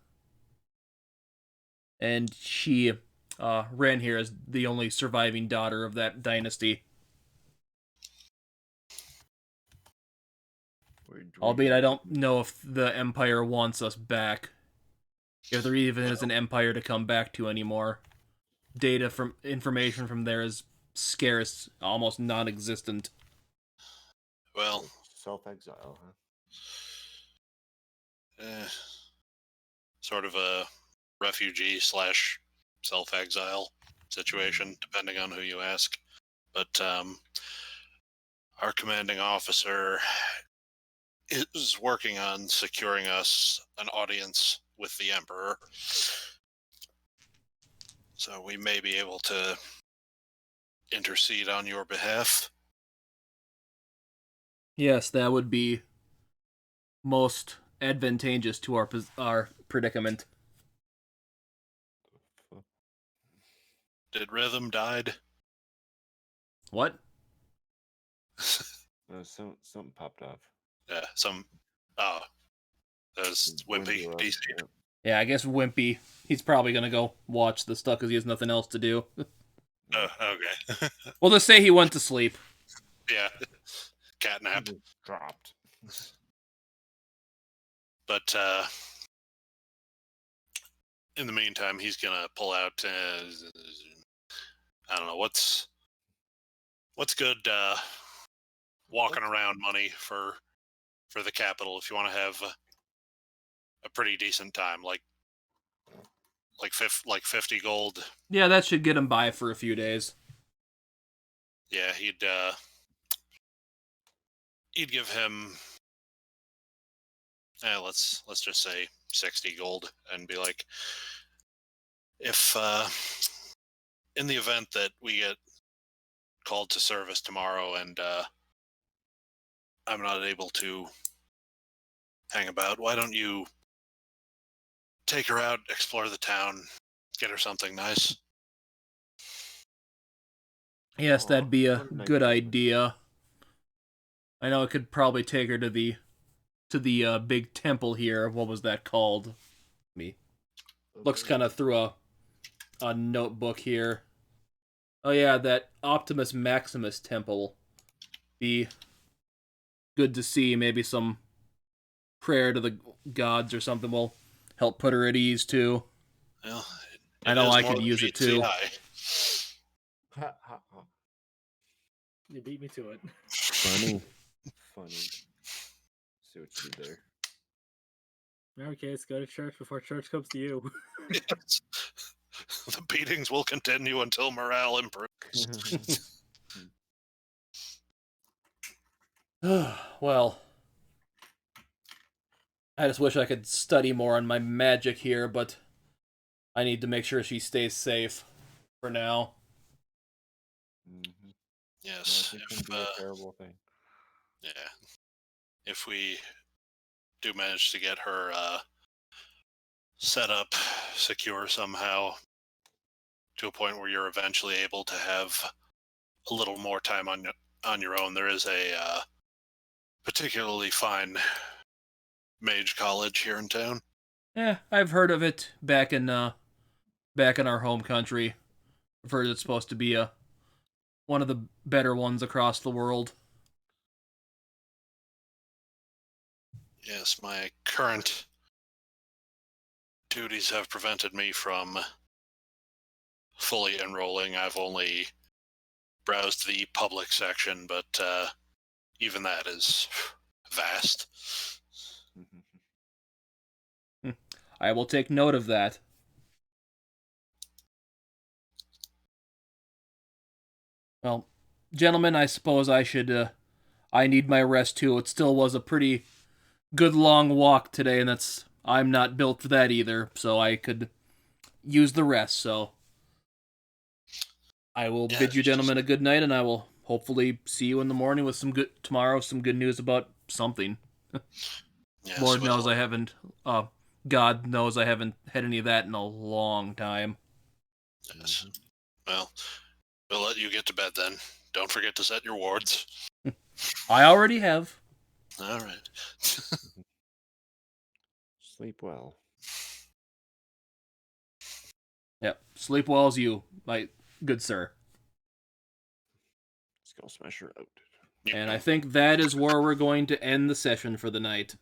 And she ran here as the only surviving daughter of that dynasty. Albeit I don't know if the Empire wants us back. If there even is an Empire to come back to anymore. Information from there is scarce, almost non-existent. Well, self-exile, huh? Sort of a refugee / self-exile situation, depending on who you ask. But our commanding officer is working on securing us an audience with the Emperor. So we may be able to intercede on your behalf. Yes, that would be most advantageous to our predicament. Did Rhythm died? What? Something popped off. Yeah, there's Wimpy. DC. Yeah, I guess Wimpy. He's probably gonna go watch the stuff because he has nothing else to do. Okay. We'll just say he went to sleep. Yeah. Catnap. Dropped. But in the meantime, he's gonna pull out. I don't know what's good walking around money for the capital if you want to have a pretty decent time, like 50 gold. Yeah, that should get him by for a few days. Yeah, he'd give him let's just say 60 gold and be like, if in the event that we get called to service tomorrow and I'm not able to hang about, why don't you take her out, explore the town, get her something nice? Yes, that'd be a what a nice good moment. idea. I know it could probably take her to the big temple here. What was that called? Me looks kind of through a notebook here. Oh yeah, that Optimus Maximus temple. Be good to see. Maybe some prayer to the gods or something will help put her at ease too. Well, I know is I more could than use it meets too. the eye. Ha, ha, ha. You beat me to it. Funny. Funny. See what you did there. In our case, go to church before church comes to you. Yes. The beatings will continue until morale improves. Well, I just wish I could study more on my magic here, but I need to make sure she stays safe for now. Mm-hmm. Yes, Magic can be a terrible thing. yeah. If we do manage to get her set up secure somehow to a point where you're eventually able to have a little more time on your own, there is a particularly fine mage college here in town. Yeah, I've heard of it back in our home country. I've heard it's supposed to be one of the better ones across the world. Yes, my current duties have prevented me from fully enrolling. I've only browsed the public section, but even that is vast. I will take note of that. Well, gentlemen, I suppose I should. I need my rest too. It still was a pretty good long walk today, and I'm not built for that either. So I could use the rest. So I will bid you gentlemen a good night, and I will hopefully see you in the morning with some good news about something. Yes, Lord well, knows I haven't. God knows I haven't had any of that in a long time. yes. Well, we'll let you get to bed then. Don't forget to set your wards. I already have. All right. Sleep well. Yep. Sleep well as you, my good sir. Skull Smasher out. And I think that is where we're going to end the session for the night.